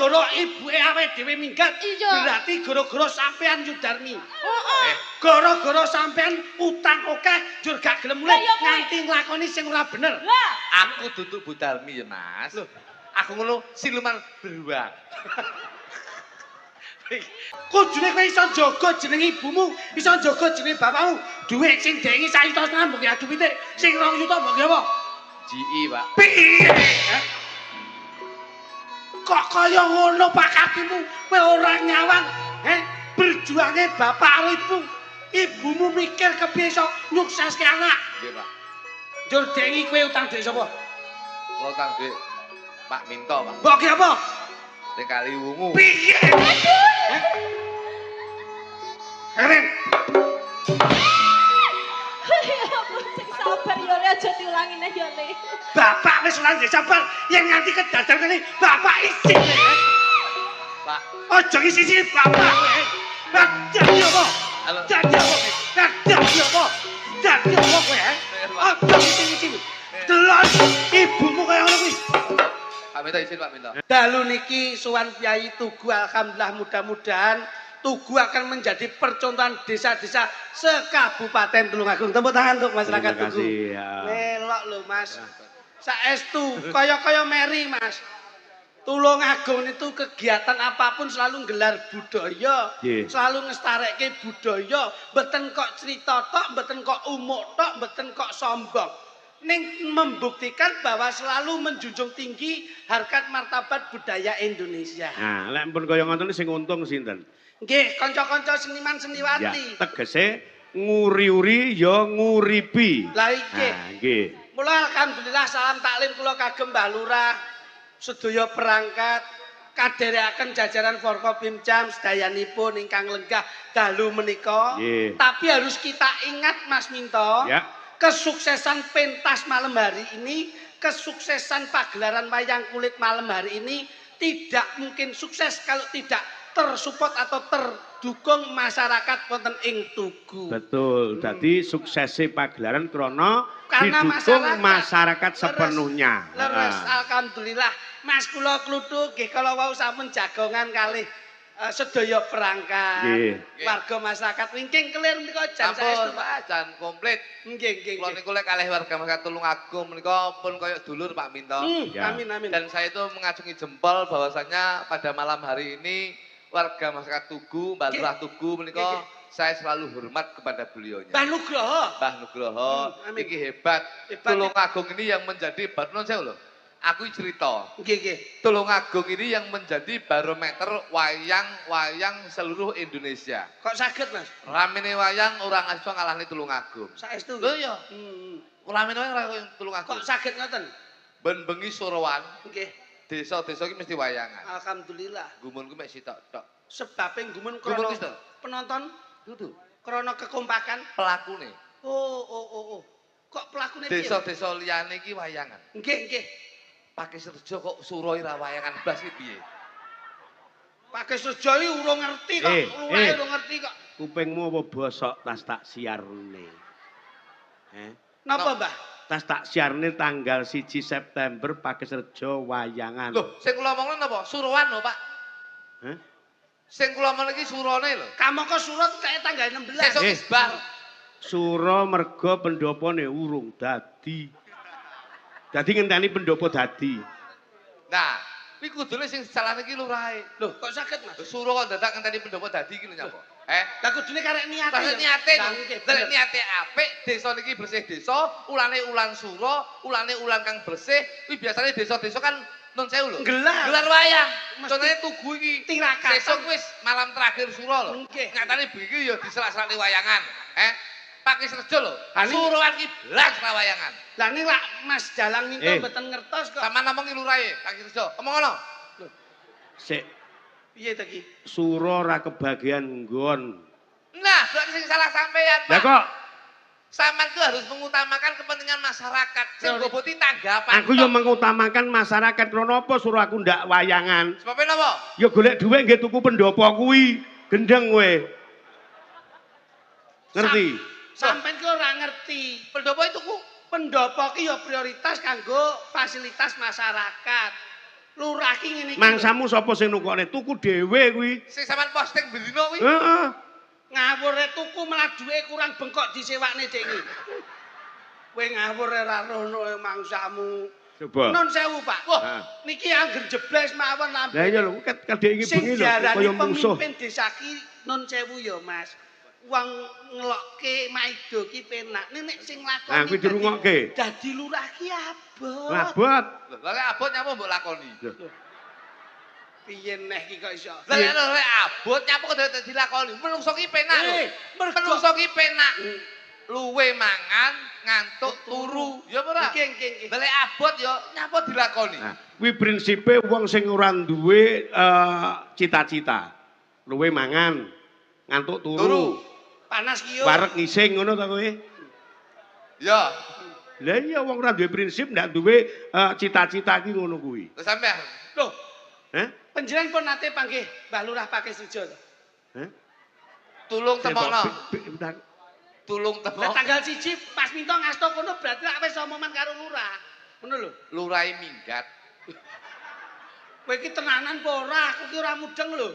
gara-gara ibuke awake dhewe minggat. Berarti gara-gara sampean Yudarmi. Gara-gara sampean utang akeh njur gak gelem mulih nganti nglakoni sing ora bener. Aku duduk Budarmi ya, Mas. Aku ngono siluman beruang. Kudune kowe iso jaga jeneng ibumu, iso jaga jeneng bapakmu. Dhuwit sing dengi 1 juta setengah mbok adu pitik, sing 2 juta mbok apa? GI, Pak. Piye? Kok kaya ngono Pak Katimu, kowe ora nyawang, berjuange bapak karo ibu. Ibumu mikir kepiye iso nyukseske anak. Nggih, Pak. Njur dengi kowe utang dhuwit sapa? Kula utang dhuwit Pak Minto, Pak. Mbok ki apa? Ning Kali Wungu. Piye? Keren. Ya ampun, sing sabar ya Le, aja diulangi neh ya Le. Bapak wis ora sabar, yen nganti kedadan kene bapak isin. Pak. Aja ngisi bapak kowe. Dadi apa? Dadi apa? Dadi apa? Dadi apa kowe? Aja ngisi. Delok ibumu kaya ngono kuwi. Pak Minto izin, Pak Minto. Dalu niki sowan Kyai Tugu, alhamdulillah mudah-mudahan Tugu akan menjadi percontohan desa-desa sekabupaten Tulungagung. Tepuk tangan untuk masyarakat Tugu. Ya. Melok lho Mas. Saestu kaya-kaya Meri Mas. Tulungagung itu kegiatan apapun selalu gelar budaya, selalu ngestarekke budaya, mboten kok cerita tok, mboten kok umuk tok, mboten kok sombong. Ning membuktikan bahwa selalu menjunjung tinggi harkat martabat budaya Indonesia. Nah, lek pun kaya ngoten sing untung sinten? Nggih, kanca-kanca seniman seniwati. Ya, tegese nguri-uri ya nguripi. Lah iki. Nah, nggih. Mula alhamdulillah salam taklim kula kagem Mbah Lurah, sedaya perangkat kadherekaken jajaran Forkopimcam sedayanipun ingkang lenggah dalu menika. Tapi harus kita ingat Mas Minto. Ya. Kesuksesan pentas malam hari ini, kesuksesan pagelaran wayang kulit malam hari ini tidak mungkin sukses kalau tidak tersupport atau terdukung masyarakat wonten ing Tugu. Betul. Dadi suksese pagelaran krana didukung masyarakat sepenuhnya. Leres, alhamdulillah. Mas kula kluthuk nggih kala wau sampun jagongan kalih sedaya perangkat. Warga masyarakat wingking kelir menika jan saestu Pak, jan komplit. Nggih. Kula niku lek kalih warga masyarakat Tulungagung menika pun kaya dulur Pak Minto. Amin. Dan saya itu mengacungi jempol bahwasanya pada malam hari ini warga masyarakat Tugu, Mbah Lurah Tugu menika saya selalu hormat kepada beliaunya. Mbah Nugroho. Mbah Nugroho iki hebat. Tulungagung ini yang menjadi non saya lho. Aku cerita. Nggih. Tulungagung ini yang menjadi barometer wayang-wayang seluruh Indonesia. Kok saged, Mas? Ramene wayang orang iso ngalahne Tulungagung. Saestu. Lho iya. Ramene wayang ora Tulungagung. Kok saged ngoten? Ben bengi Surawan. Nggih. Desa-desa iki mesti wayangan. Alhamdulillah. Gumunku mek sitok-tok. Sebabe gumun Gumun krana penonton dudu. Krana kekompakan Pelakune. Oh. Kok pelakune piye? Desa-desa liyane iki wayangan. Nggih. Pakai Serjo kok Suroi ra wayangan blas iki piye? Pakai Serjo iki urung ngerti kok. Urung ngerti kok. Kupingmu apa bosok tas tak siarne? Napa, Mbah? Tas tak siarne tanggal 1 September Pakai Serjo wayangan. Loh, sing kula omongno napa? Suruhan lho, Pak. Sing kula omong iki surone lho. Kamangka surat kae tanggal 16. Sesuk isbah. Sura merga pendhapane urung dadi. Dadi ngenteni pendopo dadi. Nah, kuwi kudune sing salah iki lurahe. Lho, kok saged, Mas? Suruh kok dadak ngenteni pendopo dadi iki lho nyapa? Lah kudune karek niate. Karek niate. Nek niate apik, desa niki bersih desa, ulane ulan sura, ulane ulan kang bersih, kuwi biasane desa-desa kan nun sewu lho. Gelar wayang. Contohnya Tugu iki tirakat. Sesuk wis malam terakhir sura lho. Nyatane bengi ya diselak-selakne wayangan. Pakai Serjo lho. Suruhan ki blas ra wayangan. Lah ning lak Mas Dalang Minto mboten ngertos kok. Sama ngomong ki lurahe, Pakai Serjo. Omong ngono. Sik. Piye to ki? Sura ra kebagian nggon. Nah, berarti sing salah sampeyan, Pak. Lah kok sampean itu harus mengutamakan kepentingan masyarakat. Sing boboti tanggapan. aku yo mengutamakan masyarakat krana apa suruh aku ndak wayangan. Sebab napa? Ya golek dhuwit nggih tuku pendopo kuwi. Gendeng kowe. Ngerti? Sampeyan ki ora ngerti. Pendopo itu ku pendopo ki ya prioritas kanggo fasilitas masyarakat. Lurah ki ngene iki. Mangsamu sapa sing nukokne? Tuku dhewe kuwi. Sing sampean posting bendina kuwi. Heeh. Ngawur tuku malah duwe kurang bengkok disewakne dek iki. Kowe ngawur ora rono mangsamu. Coba. Nun sewu, Pak. Wah, niki angger jebles mawon lambe. Lah iya lho, kadek iki bengi lho kaya musuh. Pemimpin desa ki nun sewu ya, Mas. Wong ngelokke maido ki penak. Nek sing lakoni. Nah, kuwi dirungokke. Dadi lurah ki abot. Abot. Lah lek abot nyapa mbok lakoni? Piye neh ki kok iso? Lah lek abot nyapa kok dadi dilakoni? Menungso ki penak lho. Menungso Menungso ki penak. Luwe mangan, ngantuk, turu. Ya ora? Nggih. Lah lek abot ya nyapa dilakoni? Nah, kuwi prinsipe wong sing ora duwe cita-cita. Luwe mangan, ngantuk turu. Panas ki yo. Wareg ngising ngono ta kowe? Ya. Lah iya wong ora duwe prinsip ndak duwe cita-cita ki ngono kuwi. Terus sampean. Loh, Heh? panjenengan pun nate panggih Mbah Lurah pakai sejo to. Heh? Tulung temokno. Bentar. Tulung Lah temok. tanggal 1 pas minta ngasto kono berarti lak wis omongan karo lurah. Ngono lho. Lurai minggat. Kowe iki tenanan apa ora? Aku ki ora mudeng lho.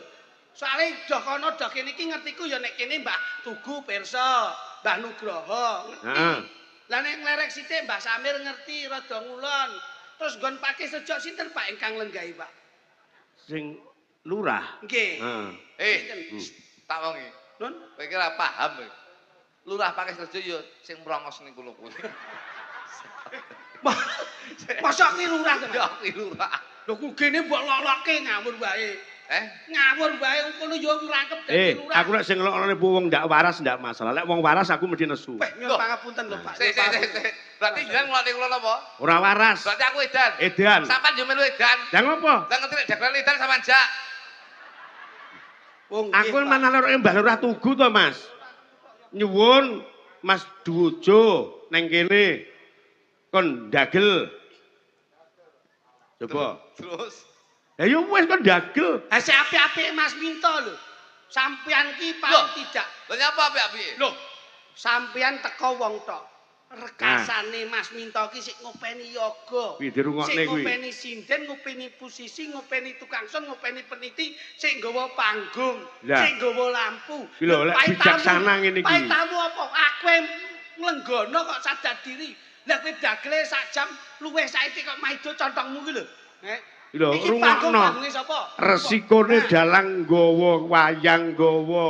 Soale doh kono doh kene iki ngertiku ya nek kene Mbah Tugu pirsa, Mbah Nugroho ngerti. Heeh. Lah nek nglerek sithik Mbah Samir ngerti rada ngulon. Terus nggon pakai sejo sinten Pak ingkang lenggahi, Pak? Sing lurah. Nggih. Heeh. Tak wongi. Nun, Kowe iki ora paham kowe. Lurah pakai sejo ya sing mrongos ning kono kuwi. mosok ki lurah to, Ya Mas? kuwi lurah. Lho kugene mbok lolokke ngawur wae. Ngawur wae kono yo ngrangkep dadi lurah. Aku nek sing ngelokne wong ndak waras ndak masalah. Lek wong waras aku mesti nesu. Weh, nyuwun pangapunten lho, Pak. Sik. Berarti jenengan ngelokne kula napa? Ora waras. Berarti aku edan. Edan. Sampan yo melu edan. Lah ngopo? Lah ngerti nek dagelan edan sampean jak. Wong Aku mana loroke Mbah Lurah Tugu to, Mas. Nyuwun Mas Duwojo neng kene kon dagel. Coba. Terus Lah yo wis kon dagel. Ha sik apik-apik Mas Minto lho. Sampeyan ki paling tidak. Lah nyapa apik-apik? Lho, sampeyan teko wong tok. Rekasane Mas Minto ki sik ngopeni yoga. Kuwi dirungokne Sik kuwi. ngopeni sinden, ngopeni posisi, ngopeni tukang son, ngopeni peniti, sik nggawa panggung, Lah. sik nggawa lampu. Kuwi lho, lek Pai bijaksana tamu- ngene iki. Pai tamu apa? Aku nglenggono kok sadar diri. Lah kowe dagele sak jam luwih saiki kok maido contongmu ki lho. Lho, Iki rungokno. panggung-panggunge sapa? Resikone Nah. dalang nggawa wayang, nggawa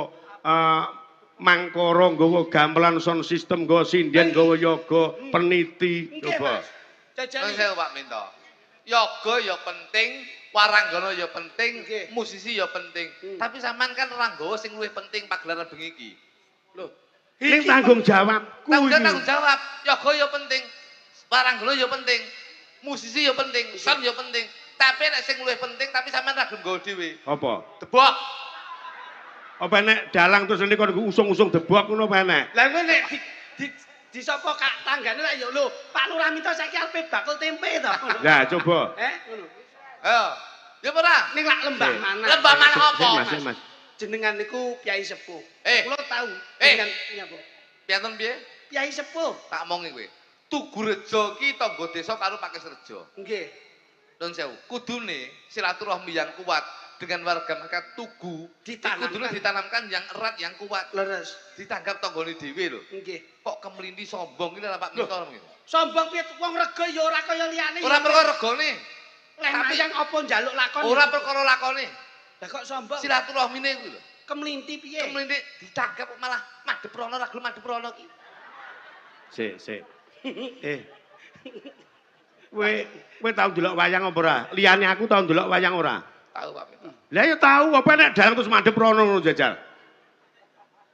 mangkara, nggawa gamelan sound system, nggawa sinden, nggawa yoga, peniti. Nggih, Coba. Mas. Jajal Nang sewu Pak Minto. Yoga ya penting, waranggana ya penting, Nggih. musisi ya penting. Tapi sampean kan ora nggawa sing luwih penting pagelaran bengi iki. lho. Ning tanggung jawabku Tanggung iki. jawab, yoga ya penting, waranggana ya penting, musisi ya penting, sound ya penting. Tapi nek sing luwih penting tapi sampean ra gelem nggawa dhewe. Apa? Debok. Apa nek dalang terus ini kon usung-usung debok ngono apa nek? Lah kowe nek di sapa kak tanggane lak ya lho, Pak Lurah Minto saiki arepe bakul tempe to. Lah coba. Ngono. Ayo. Ya ora? Ning lak lembah mana? Lembah mana apa? Mas. Jenengan niku Kyai Sepuh. Kula tahu Eh. jenengan nyapa? Piantun piye? Kyai Sepuh. Tak omongi kowe. Tugurejo ki tangga desa karo Pakisrejo. Nggih. Nun sewu, kudune silaturahmi yang kuat dengan warga masyarakat Tugu Ditanamkan. kudune ditanamkan yang erat yang kuat. Leres. Ditanggap tanggane dhewe lho. Nggih. Kok kemlinti sombong iki lho Pak Minto ngono. Sombong piye wong rega ya ora kaya liyane. Ora perkara regane, leh tapi- mayang apa njaluk lakon. ora perkara lakone. Lah kok sombong? Silaturahmine kuwi lho. Kemlinti piye? Kemlinti ditanggap malah madhep rono ra gelem madhep rono ki. Sik. Kowe tau ndelok wayang apa ora? Liyane aku tau ndelok wayang ora? Tahu Pak Minto. Lah ya tau apa nek dalang terus madhep rono ngono jajal.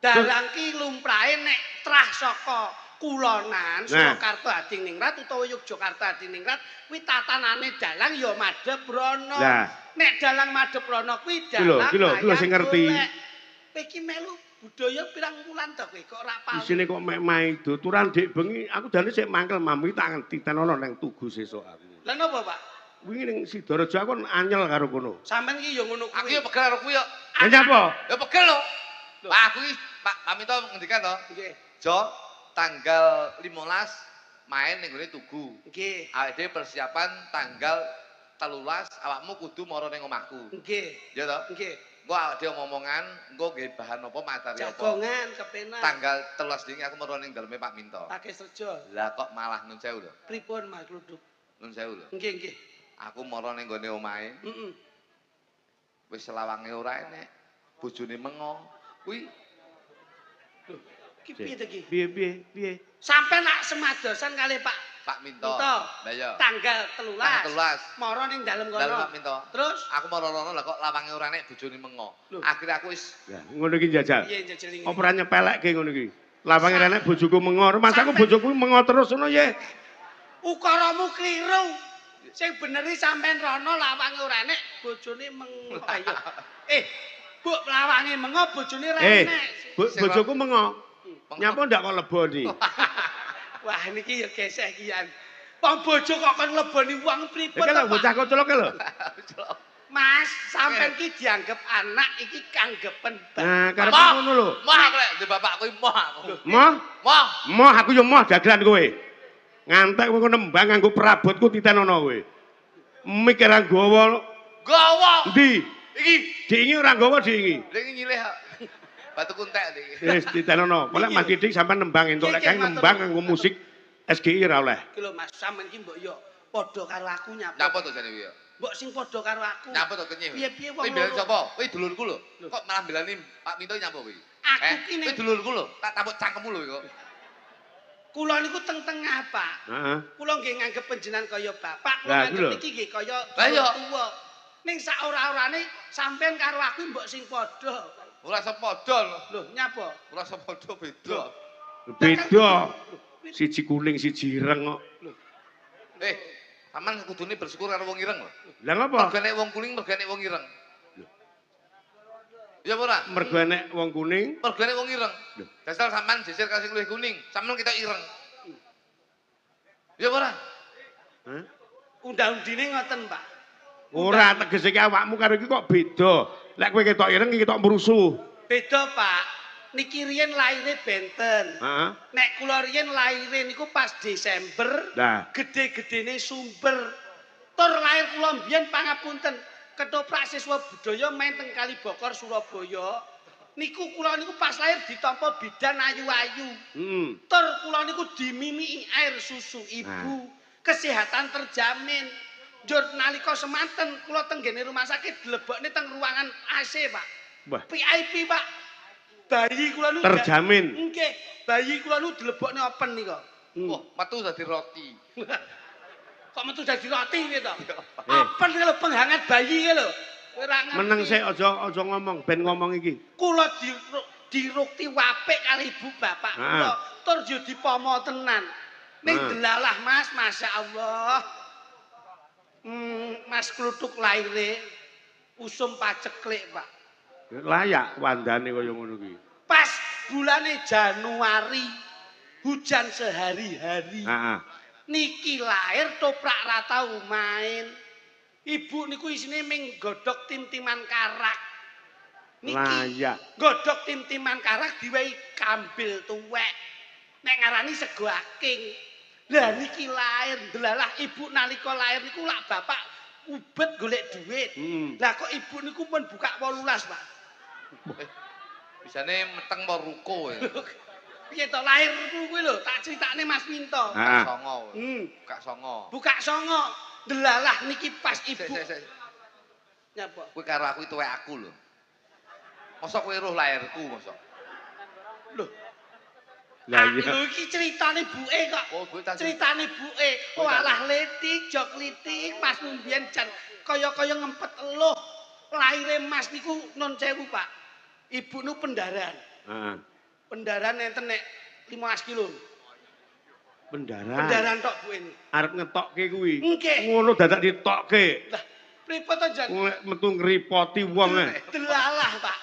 Dalang ki lumrahe nek trah saka kulonan Surakarta Hadiningrat utawa Yogyakarta Hadiningrat kuwi tatanane dalang ya madhep rono. Lah. Nek dalang madhep rono kuwi Ki lho, dalang. sing ngerti. Kowe iki melu budaya pirang wulan to kowe kok ora paham. Isine kok mek maido turan dik bengi aku jane sik mangkel mamu iki tak ngerti ten ana nang Tugu sesuk aku. Lah napa, Pak? Wingi ning Sidorejo aku anyel karo kono. Sampeyan ki ya ngono Aku kuwi. ya pegel karo kuwi yo. Lah nyapa? Ya pegel lho. Pak aku iki Pak Minto ngendikan to. Nggih. Jo tanggal 15 main ning gone Tugu. Nggih. Awake dhewe persiapan tanggal 13 awakmu kudu mara ning omahku. Nggih. Ya toh? Nggih. Engko awake dhewe omongan, engko nggih bahan apa materi apa. Jagongan kepenak. Tanggal 13 dini aku mara ning daleme Pak Minto. Pakai serjo. Lah kok malah nun sewu lho. Pripun Mas Kluduk? Nun sewu lho. Nggih, nggih. Aku mara ning gone omahe. Heeh. Wis selawange ora enek. Bojone mengo. Kuwi Lho, iki piye to iki? Piye? Sampai nak semadosan kali Pak Minto. Minto. Lah iya. Tanggal 13. Tanggal 13. Mara ning dalem kono. Dalem Pak Minto. Terus Aku mara rono lah kok lawange ora enek bojone mengo. Lho. Akhirnya aku wis Ya, ngono iki njajal. piye njejeling. Apa ora nyepelekke ngono iki? Lawange rene bojoku mengor, masaku bojoku mengo terus ngono ya. Ukaramu kliru. Sing bener iki sampean rono lawange ora enek, bojone mengo. Ayo. Bu lawange mengo bojone ora enek. Bojoku mengo. Nyapa ndak kok leboni? Wah niki ya gesek kian. Wong bojo kok kon leboni wong pripun Iki lho bocah kocelok lho. Mas, sampean ki dianggep anak iki kanggepen Nah, karepe Moh. ngono lho. Moh aku lek di bapakku moh aku. Moh, Moh. moh aku yo moh dagelan kowe. Ngantek kowe nembang nganggo prabotku titenono kowe. Mikiran gawa Gawa. ndi? Iki Diingi ora gawa diingi. lek nyilih kok. Batu kuntek iki. Wis titenono. Pokoke Mas Didik sampean nembang entuk lek kae nembang nganggo musik SGI ora oleh. Iki lho Mas, sampean ki mbok yo padha karo aku nyapa. Nyapa to jane kuwi ya? Mbok sing padha karo aku. Nyapa to kenyih? Piye-piye wong Kuwi belani loro. sapa? Kuwi dulurku lho. Kok malah belani Pak Minto nyapa kuwi? Aku ki Kuwi ning dulurku lho. Tak tapuk cangkemmu lho kok. kula niku teng-tengah, Pak. Heeh. Kula nggih nganggep panjenengan kaya bapak, Lah, kula iku lho. nganggep iki nggih kaya Lah, iya. tuwa. Ning sak ora-orane sampean karo aku mbok sing padha. Ora sepadha lho. Lho, nyapa? Ora sepadha beda. Beda. Siji kuning, siji ireng kok. Paman kudune bersyukur karo wong ireng lho. Lah ngapa? Mergane wong kuning, mergane wong ireng. Ya ora? Mergo enek wong kuning. Mergane wong ireng. Lho. Dasar sampean sisir kasih luwih kuning, sampean kita ireng. Ya ora? Hah? Undang-undine ngoten, Pak. Ora tegese iki awakmu karo iki kok beda. Lek kowe ketok ireng iki ketok merusuh. Beda, Pak. Niki riyen laire benten. Heeh. Nek kula riyen laire niku pas Desember, Lah, gede-gedene sumber. Tur lair kula mbiyen pangapunten, ketoprak siswa budaya main teng Kalibokor Surabaya. Niku kula niku pas lair ditampa bidan ayu-ayu. Tur kula niku dimimiki air susu ibu. Kesehatan terjamin. Njur nalika semanten kula tenggene rumah sakit dilebokne teng ruangan AC, Pak. wah, VIP, Pak. Bayi kula niku terjamin. nggih, bayi kula niku dilebokne open nika. Wah, metu dadi roti. Kok metu dadi roti iki to? Eh. Open iki lho penghangat bayi iki lho. Kowe ora ngerti. Meneng sik aja ngomong, ben ngomong iki. Kula dirukti wapik kali ibu bapak kula. Tur yo dipomo tenan. Ning delalah Mas, masyaallah. Mas Kluthuk laire usum paceklik, Pak. Layak wandane kaya ngono kuwi. Pas bulane Januari hujan sehari-hari. Heeh. Niki lahir toprak ra tau main. Ibu niku isine ming godhog tim-timan karak. Niki Layak. godhog tim-timan karak diwehi kambil tuwek. Nek ngarani sego aking. Lah niki lahir delalah ibu nalika lahir niku lak bapak ubet golek duit. Lah kok ibu niku pun buka 18, Pak. Bisane meteng apa ruko ya. Piye to lahir kuwi lho, tak critakne Mas Minto. Ah. Songo. Buka songo. Buka songo. Delalah niki pas ibu. Sik. Nyapa? Kowe karo aku tuwek aku lho. Mosok kowe roh lahirku mosok. Lho, Lah iya. lho iki critane buke kok. Oh, buke tak Critane buke. Oh, tak- Walah letik, jok litik, Mas mbiyen jan kaya-kaya ngempet eluh. Laire Mas niku nun sewu, Pak. Ibu nu pendaran. Heeh. Pendaran enten nek 15 kilo. Pendaran. Pendaran tok buke niku. Arep ngetokke kuwi. Nggih. Ngono dadak ditokke. Lah, pripun to jan? Lek metu ngripoti wong e. Delalah, Pak.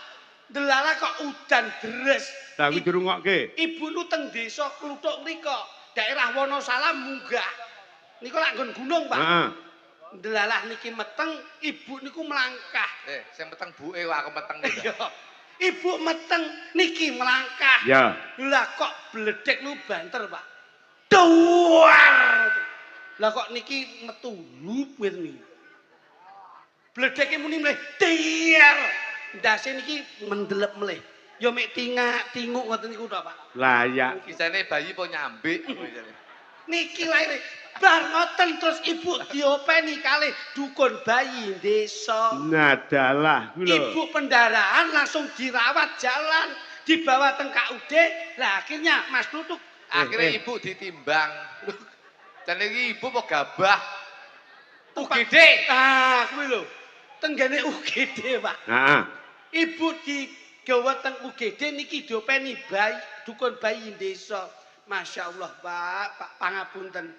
Delalah kok udan deres. Lah kuwi dirungokke. Ibu nu teng desa Kluthuk mriko, daerah Wonosalam munggah. Niku lak nggon gunung, Pak. Heeh. Delalah niki meteng, ibu niku melangkah. sing meteng buke kok aku meteng iki. Iya. Ibu meteng niki melangkah. Ya. Lah kok bledek nu banter, Pak. Duar. Lah kok niki metu lup ngene niki. bledeke muni mleh tier. Ndase niki mendelep mleh. Ya mek tinguk ngoten niku to, Pak. Layak. Kisane bayi po nyambik. Niki laire bar ngoten terus ibu diopeni kalih dukun bayi desa. Nadalah kuwi lho. Ibu pendaraan langsung dirawat jalan, dibawa teng KUD. Lah akhirnya Mas Tutuk Akhirnya ibu ditimbang. Dan iki ibu po gabah. UGD. Ah, kuwi lho. Tenggene UGD, Pak. Heeh. Ibu digawa teng UGD niki diopeni bayi, dukun bayi desa. Masya Allah, Pak pangapunten.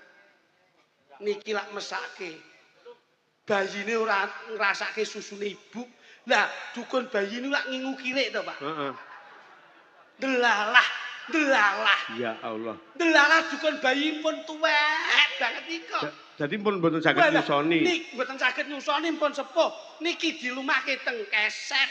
Niki lak mesake. Bayine ora ngrasake susune ibu. Lah, dukun bayi ini lak ngingu kirik to, Pak. Heeh. Delalah. Ya Allah. Delalah dukun bayi pun tuwek banget nika. Jadi pun mboten saged nyusoni. Nik mboten saged nyusoni pun sepuh. Niki dilumahke teng keset.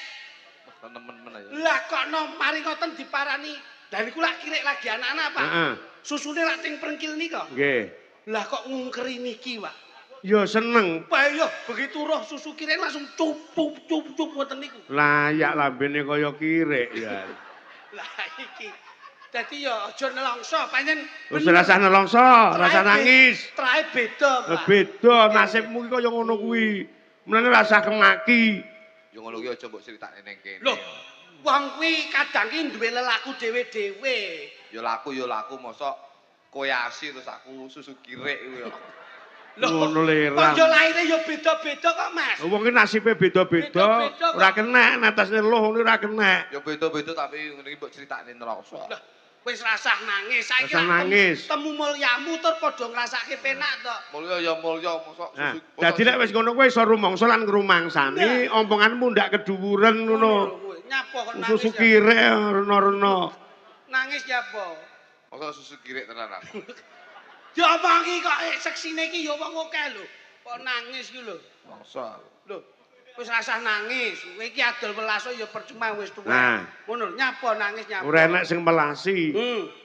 Temen-temen aja. Lah kok mari ngoten diparani. Lah niku lak kirik lagi anak-anak, Pak. Heeh. Susune lak teng prengkil nika. Nggih. Lah kok ngungkeri niki, Pak. Ya seneng. Pak yo begitu roh susu kirik langsung cup ngoten niku. Layak lambene kaya kirik ya. Lah iki. Dadi yo aja nelongso, pancen Wis rasah nelongso, rasa nangis. Trae beda, Pak. Beda nasibmu iki kaya ngono kuwi. Mulane rasah kemaki. Yo ngono ki aja mbok critakne ning kene. Loh, wong kuwi kadang ki duwe lelaku dhewe-dhewe. Yo laku mosok kowe asi terus aku susu kirek kuwi yo. Ngono lerang. Kok yo laire yo beda-beda kok, Mas. Wong ki nasibe beda-beda, ora kena natasne loh ngene ora kena. Yo beda-beda tapi ngene iki mbok critakne neraka. Wis rasah nangis. Saiki Rasah nangis. Temu mulyamu tur padha ngrasake penak to. Mulya ya mulya mosok Nah, susu. dadi nek wis ngono kuwi iso rumangsa lan ngrumangsani omponganmu ndak keduwuren ngono. Nyapa kok nangis. Susu kirek rena-rena. Nangis nyapa? Mosok susu kirek tenanan. Diomongi kok seksine iki ya wong akeh lho. Kok nangis ki lho. Mosok. Lho, wis rasah nangis. Kowe iki adol welaso ya percuma wis tuwa. Nah. Ngono, nyapa nangis nyapa. Ora enak sing melasi.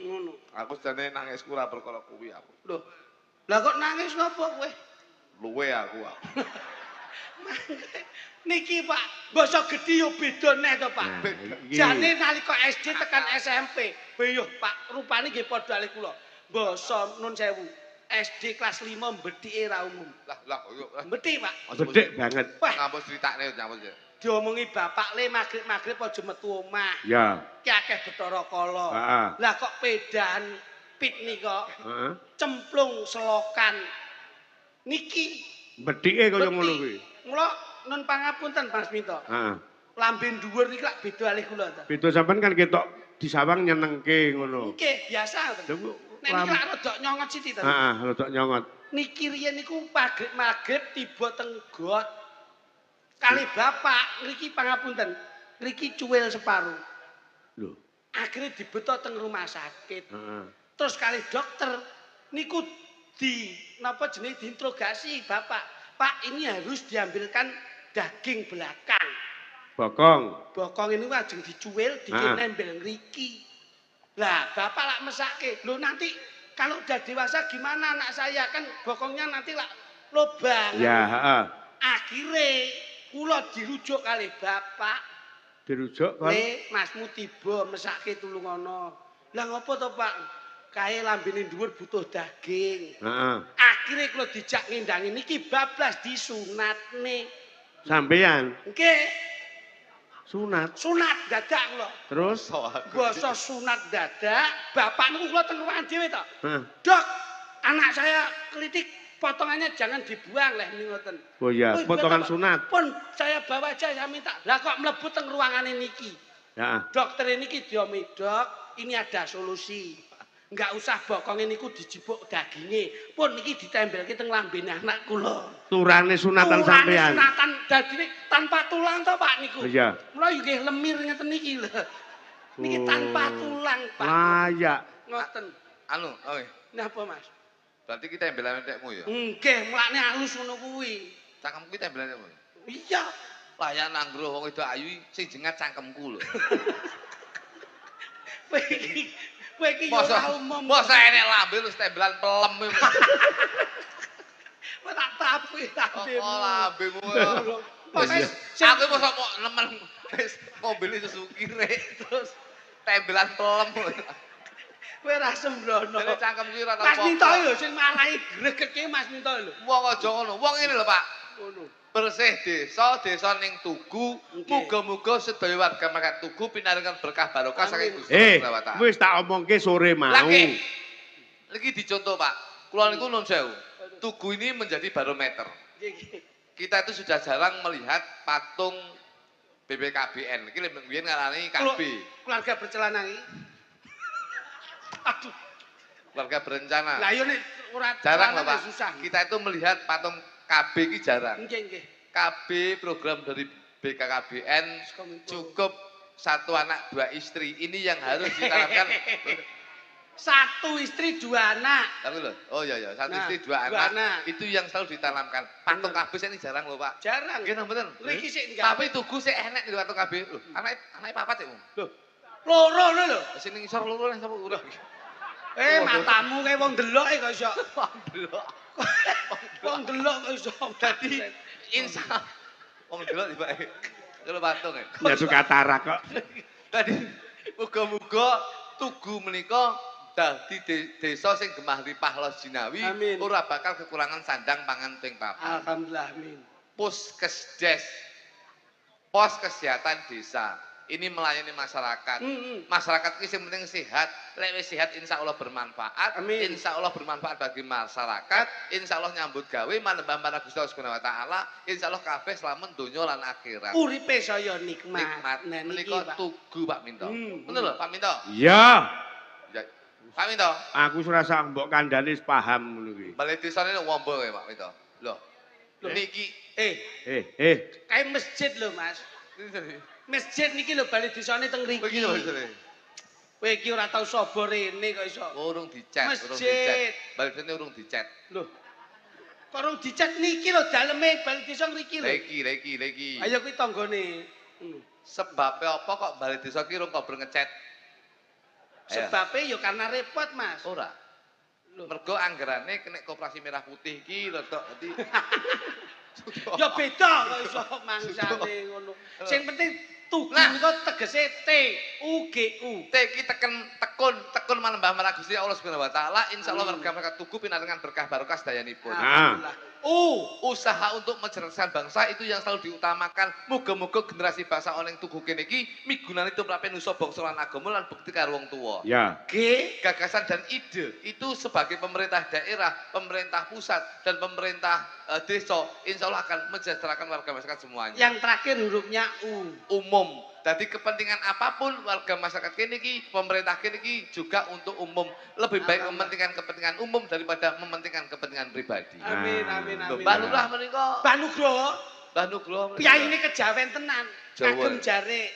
Ngono. Aku jane nangisku ora perkara kuwi aku. Lho. Lah kok nangis ngopo kowe? Luwe aku. Niki Pak, basa gedhi yo beda neh to Pak. Nah, iki. Jane nalika SD tekan SMP. Yo Pak, rupane nggih padha kali kula. Basa nun sewu. SD kelas 5 mbethike ra umum. Lah yo. Mbethik Pak. Bedhek banget. Wah, Ngampus critakne nyambut ya. diomongi bapak le magrib aja metu omah. Ya. Ki akeh Bathara Kala. Heeh. Lah kok pedan pit nika Heeh. cemplung selokan. Niki Bedhike kaya ngono beti. kuwi. Mula nun pangapunten Mas Minto. Heeh. Lambe dhuwur iki lak beda alih kula to. Beda sampean kan ketok disawang nyenengke ngono. Nggih, biasa to. Lha Nek niki lak rada nyongot sithik to. Heeh, rada nyongot. Niki riyen niku magrib tiba teng got. Kali bapak ngriki pangapunten. Ngriki cuwil separuh. Lho. Akhirnya dibetok teng rumah sakit. Heeh. Terus kali dokter niku napa jenenge diinterogasi bapak. Pak, ini harus diambilkan daging belakang. Bokong. Bokong ini ajeng dicuwil, nembel ngriki. Lah, bapak lak mesake. Loh nanti kalau udah dewasa gimana anak saya? Kan bokongnya nanti lak lobang. Ya, heeh. Akhirnya kula dirujuk kali bapak. Dirujuk kan. Le, masmu tiba mesake tulung ana. Lah ngopo to, Pak? Kae lambene dhuwur butuh daging. Heeh. Akhire kula dijak ngendangi niki bablas disunatne. Sampeyan Nggih, sunat. sunat dadak kula. Terus Basa sunat dadak, bapak niku kula teng ruangan dhewe to. heeh. Dok, anak saya kelitik potongannya jangan dibuang leh ngoten. Oh ya, Wih, potongan Bapak, sunat. Pun saya bawa aja saya minta. Lah kok mlebu teng ruangane niki. Heeh. Dokter niki diomi, Dok, ini ada solusi. Enggak usah bokongnya niku dijipuk dagingnya. Pun niki ditembelke teng lambene anak kula. Turane sunatan sampeyan. Sunatan dadine tanpa tulang to, Pak niku. Oh iya. Mula yo nggih lemir ngeten niki lho. Niki tanpa tulang, Pak. Layak. Ngoten. Anu, oke. Napa, Mas? Berarti kita tembelan ndekmu ya. Nggih, mulane halus ngono kuwi. Cangkemku ki tembelan ndekmu. Iya. Layan anggro wong itu ayu sing jengat cangkemku lho. Kowe iki yo ora umum. Mosok enek lambe terus tembelan pelem. Kowe tak tapi lambemu. Oh, lambemu. Aku mosok mau nemen mobil Suzuki rek terus tembelan pelem. Kowe ra sembrono. Dene cangkem ki ora tau. Mas Minto lho sing marahi greget ki Mas Minto lho. Wong aja ngono. Wong ngene lho, Pak. Ngono. Bersih desa ning Tugu. Muga-muga sedaya warga masyarakat Tugu pinaringan berkah barokah saking Gusti Allah Taala. Wis tak omongke sore mau. Lagi dicontoh, Pak. Kula niku nun sewu. Tugu ini menjadi barometer. Kita itu sudah jarang melihat patung BBKBN. Iki mbiyen ngarani KB. Keluarga bercelana iki. Aduh. Keluarga berencana. Lah yo nek ora jarang, Pak. Susah. Kita itu melihat patung KB iki jarang. Nggih. KB program dari BKKBN cukup 1 anak 2 istri. Ini yang harus ditanamkan. 1 istri 2 anak. Tapi loh, oh iya, 1 istri 2 anak. anak. Itu yang selalu ditanamkan. Patung KB ini jarang loh, Pak. Jarang. Nggih, bener. Riki sik Tapi Tugu sik enek di patung KB. Loh, anake papat sik, Loh. Loro lho. Sing ning isor loro nang sapa urip. Matamu kayak wong delok kok iso. Wong delok. Wong delok kok iso. Dadi insya wong delok tiba kalau patung ya. Ya suka katarak kok. Tadi muga-muga Tugu menika dadi desa sing gemah lipah los jinawi ora bakal kekurangan sandang pangan ting papan. Alhamdulillah amin. Puskesdes. Pos kesehatan desa. Ini melayani masyarakat. Masyarakat ini yang penting sehat. Lek wis sehat insya Allah bermanfaat. Amin. Insya Allah bermanfaat bagi masyarakat. Insya Allah nyambut gawe manembah marang Gusti Allah Subhanahu wa taala. Insya Allah kabeh selamat donya lan akhirat. Uripe saya nikmat. Nikmat. Menika Tugu Pak Minto. Bener lho Pak Minto? Iya. Pak Minto. Aku surasa mbok kandhane paham ngono kuwi. Balai desa ini wombo ya Pak Minto. Loh. Niki kayak masjid lho Mas. Masjid niki lho bali desane teng mriki. Begini maksudnya. Kowe iki ora tau sapa rene kok iso. Urung dicet, Masjid. Bali dene urung dicet. Lho. Kok urung dicet niki lho daleme bali desa mriki lho. Lagi. Ayo kuwi tanggane. Sebabnya apa kok bali desa ki urung kober ngecet? Sebabnya ya karena repot Mas. Ora. Mergo anggarane kena Koperasi Merah Putih ki rodok dadi ya beda kok iso mangsane ngono. Sing penting Tugu niku tegese TUGU. T iki tekun manembah marang Gusti Allah Subhanahu wa taala. Insyaallah warga masyarakat Tugu pinaringan berkah barokah sedayanipun. Alhamdulillah. Usaha untuk mencerdaskan bangsa itu yang selalu diutamakan. Muga-muga generasi bangsa oneng Tugu kene iki migunani tumrape nusa bangsa lan agama lan bukti karo wong tuwa. Ya. Gagasan dan ide itu sebagai pemerintah daerah, pemerintah pusat dan pemerintah desa insyaallah akan mensejahterakan warga masyarakat semuanya. Yang terakhir hurufnya U. Umum. Jadi kepentingan apapun warga masyarakat kini ki, pemerintah kini ki juga untuk umum. Lebih baik mementingkan kepentingan umum daripada mementingkan kepentingan pribadi. Amin. Mbah Lurah menika. Mbah Nugroho. Mbah Nugroho. Piyai ini kejawen tenan. Ngagem jare.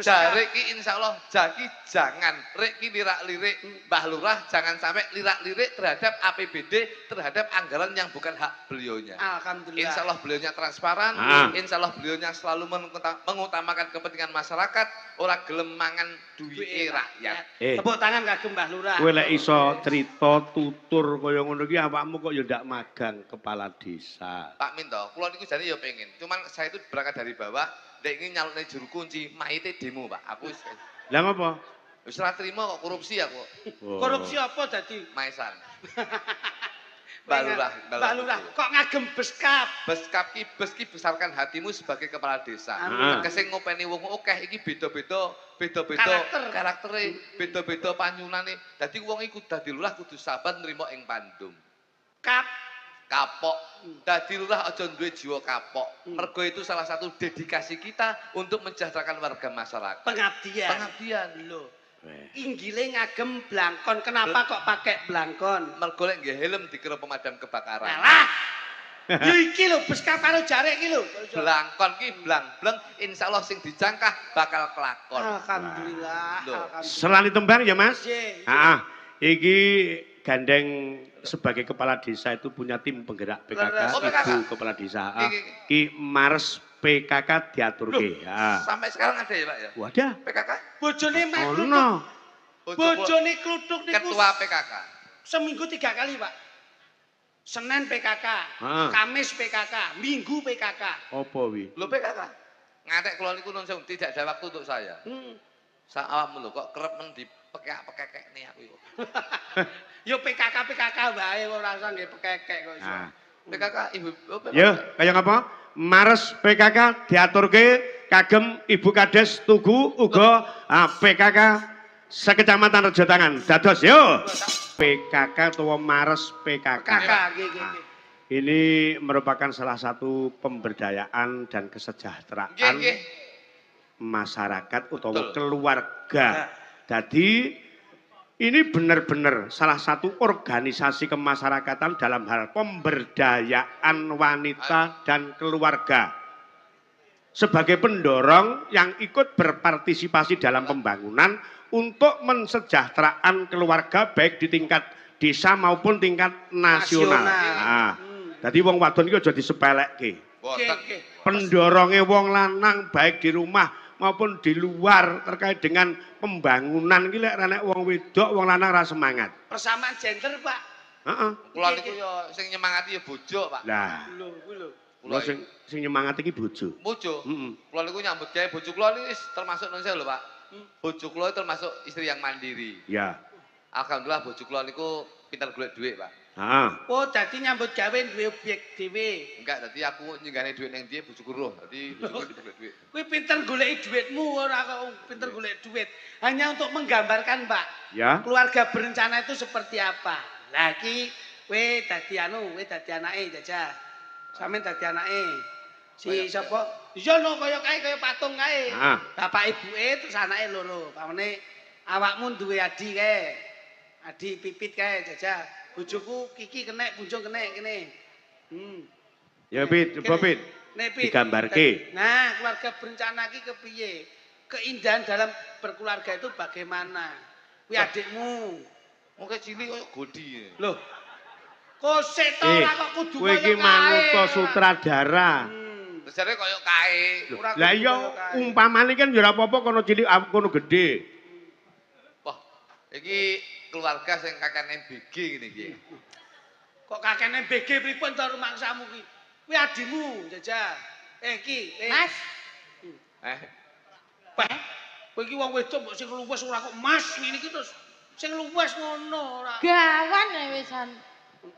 Jare ki insyaallah jaki jangan rek ki lirak-lirik Mbah Lurah jangan sampai lirak-lirik terhadap APBD, terhadap anggaran yang bukan hak beliaunya. Alhamdulillah. Insyaallah beliaunya transparan, insyaallah beliaunya selalu mengutamakan kepentingan masyarakat, ora gelem mangan duwike rakyat. Tepuk tangan kagem Mbah Lurah. Kowe lek iso cerita tutur kaya ngono ki awakmu kok ya ndak magang kepala desa. Pak Minto, kula niku jane ya pengen. Cuman saya itu berangkat dari bawah, ndek iki nyalone juru kunci, maite demo, Pak. Aku wis Lah ngopo? wis ora trimo kok korupsi aku. Korupsi apa dadi? Maesan. Mbah Lurah. Kok ngagem beskap? Beskap ki bes ki besarkan hatimu sebagai kepala desa. Tegese ngopeni wong akeh iki beda-beda karaktere, beda-beda panyunane. Dadi wong iku dadi lurah kudu sabar nrimo ing pandum. Kapok. Dadi lurah aja duwe jiwa kapok. Mergo itu salah satu dedikasi kita untuk mensejahterakan warga masyarakat. Pengabdian. Lho. Inggile ngagem blangkon. Kenapa kok pakai blangkon? Mergo lek nggih helm dikira pemadam kebakaran. Alah. Yo iki lho beskap karo jarek iki lho. Blangkon ki blang-bleng insyaallah sing dijangkah bakal kelakon. Alhamdulillah. Selani tembang ya Mas? Nggih. Iki gandeng sebagai kepala desa itu punya tim penggerak PKK, Ibu Kepala Desa. Ki Mars PKK diaturke. Sampai sekarang ada ya, Pak ya? Wadah. PKK? Bojone mek kluthuk. Bojone kluthuk niku ketua PKK. Seminggu 3 kali, Pak. Senin PKK, Kamis PKK, Minggu PKK. Apa wi? Lho PKK. Ngatek kula niku nun sewu tidak ada waktu untuk saya. Sak awakmu lho kok kerep nang dipekek-pekekne aku yo. Yo PKK wae ora usah nggih pekekek kok iso. PKK Ibu Yo, kaya ngapa? Mares PKK diaturke kagem Ibu Kades Tugu uga PKK sekecamatan Rejo Tangan. Dados yo PKK utawa Mares PKK. Ini merupakan salah satu pemberdayaan dan kesejahteraan masyarakat utawa keluarga. Jadi ini benar-benar salah satu organisasi kemasyarakatan dalam hal pemberdayaan wanita dan keluarga. Sebagai pendorong yang ikut berpartisipasi dalam pembangunan untuk mensejahteraan keluarga baik di tingkat desa maupun tingkat nasional. Jadi wong wadon iki aja disepelekke. Pendorongnya wong lanang baik di rumah maupun di luar terkait dengan pembangunan iki lek nek wong wedok wong lanang ra semangat. Persamaan gender, Pak. Heeh. Kula niku yo sing nyemangati yo bojo, Pak. Lah, lho kuwi lho. Kula sing nyemangati iki bojo. Bojo. Heeh. Kula niku nyambut gawe bojo kula iki termasuk nun sewu lho, Pak. Bojo kula termasuk istri yang mandiri. Ya. Alhamdulillah bojo kula niku pinter golek dhuwit, Pak. Heeh. Oh, dadi nyambut gawe duwe objek dhewe. Enggak, dadi aku nyenggane dhuwit ning ndi bojoku roh. Dadi bojoku golek dhuwit. Kuwi pinter goleki dhuwitmu ora kok pinter golek dhuwit. Hanya untuk menggambarkan, Pak. Ya. Keluarga berencana itu seperti apa. Lah iki kowe dadi kowe dadi anake Jajah. Sampeyan dadi anake. Si sapa? Iya no kaya patung kae. Bapak ibuke terus anake loro. Pamane awakmu duwe adi kae. Adi Pipit kae Jajah. Bojoku Kiki kenek, Bunjung kenek kene. Ya Pit, coba Pit. Digambarke. Nah, keluarga berencana iki kepiye? Keindahan dalam berkeluarga itu bagaimana? Kuwi adikmu. Mungkin cilik koyo godi. Loh. Kok sik to ora kok kudu kowe iki manusa sutradara. Besare koyo kae. Lah iya umpamane kan ya ora apa-apa kono cilik kono gedhe. Wah, iki keluarga sing kakene BG ngene iki. Kok kakene BG pripun to rumangsamu ki? Kuwi adimu, Jajah. Iki, Mas. Pak, kowe iki wong wedok mbok sing luwes ora kok Mas ngene iki terus sing luwes ngono ora. Gawan wisan.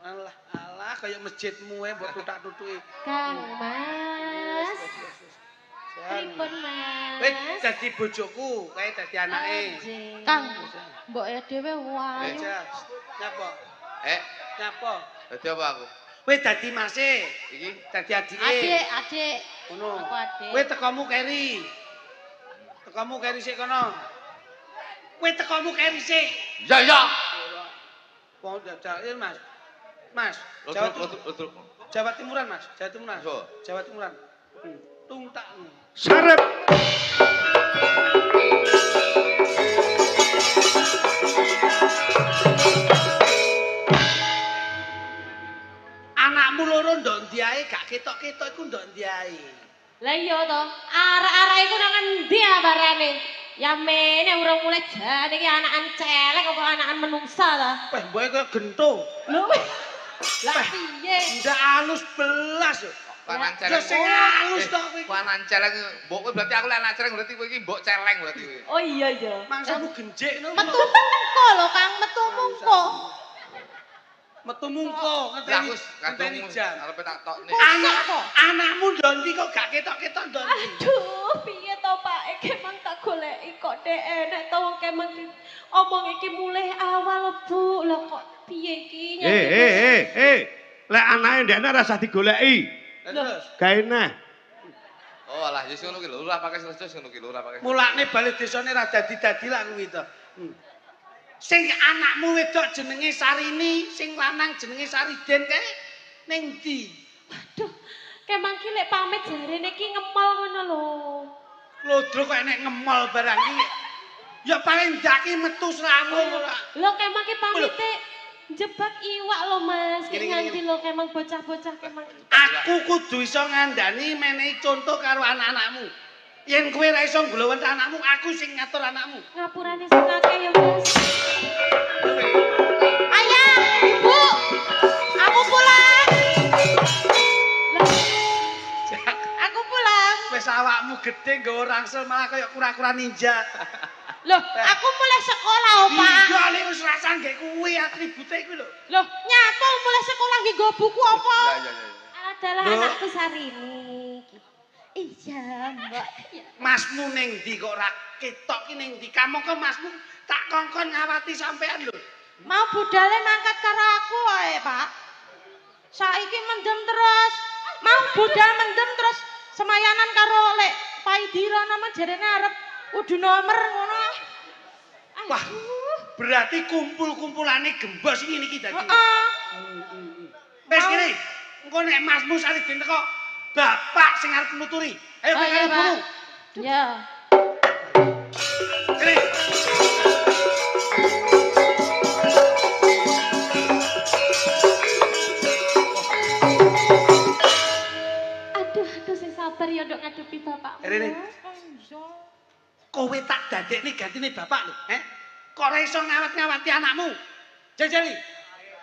Alah kaya masjidmu mbok tutak-tutuki. Kang Mas. Pripun Mas? Kowe dadi bojoku, kowe dadi anake. Kang, mboke dhewe wayu. Nyapa? Nyapa? Dadi apa aku? Kowe dadi mase. Iki dadi adike. Adik. Ngono. Aku adik. Kowe tekomu keri. Tekomu keri sik kono. Kowe tekomu keri sik. Ya. Wong dadake Mas. Mas, Jawa Timuran Mas, Jawa Timuran. Jawa Timuran. Tungtak. Sarep. Anakmu loro ndok ndi ae gak ketok-ketok iku ndok ndi ae. Lah iya to, arek-arek iku nang endi abarane? Ya mene urung mulai jan iki anakan celek apa anakan menungsa ta? Weh, mboke koyo gento. Lho. Lah piye? Ndak halus belas. Panan celeng. Sing halus to kowe. Panan celeng mbok kowe berarti aku lek anak celeng berarti kowe iki mbok celeng berarti kowe. Oh iya. Mangsamu genjik no. Metu mengko lho Kang, metu mengko. Metu mungko ngenteni jam. Arepe tak tokne. Anakmu ndon iki kok gak ketok-ketok ndon iki. Aduh, piye to Pak? Kemang tak goleki kok dhek enek to wong kemang omong iki mulih awal Bu. Lah kok piye iki? Lek anake ndekne ora usah digoleki. Terus Gawe neh. Oh alah wis ngono ki lho, ora pakai selesai ngono ki lho, ora pakai. mulane bali desane ra dadi-dadi lah kuwi to. Sing anakmu wedok jenenge Sarini, sing lanang jenenge Sariden kae ning ndi? Waduh, kemang ki lek pamit jarene ki ngemol ngono lho. Lodro kok enek ngemol barang iki. Ya paling ndaki metu sramung ora. Lho kemang ki pamite jebak iwak lho Mas. Ki nganti lho kemang bocah-bocah kemang. Aku kudu iso ngandani menehi contoh karo anak-anakmu. Yen kowe ra iso ngglowen anakmu, aku sing ngatur anakmu. Ngapurane sing akeh ya Mas. Ayah, Ibu. Aku pulang. Wis awakmu gedhe nggawa rangsel malah kaya kura-kura ninja. Loh, aku mulai sekolah, Pak. Iya, nek wis rasa nggih kuwi atribute kuwi lho. Loh, nyapa mulai sekolah nggih nggo buku apa? Ya. Adalah anakku Sarini. Iya, Mbak. Masmu ning ndi kok ora ketok ki ning ndi? Kamangka masmu tak kongkon ngawati sampean lho. Mau budale mangkat karo aku wae, Pak. Saiki mendem terus. Mau budal mendem terus semayanan karo lek Paidira nama jarene arep udu nomer ngono. Wah, berarti kumpul-kumpulane gembos iki dadi. Heeh. Wis kene. Engko nek masmu sareng teko bapak sing arep nuturi. Ayo kene ibumu. Ya. Kene. Aduh sing sabar ya nduk ngadepi bapak. Rene. Kowe tak dadekne gantine bapak lho, Kok ora iso ngawat-ngawati anakmu? Jajali.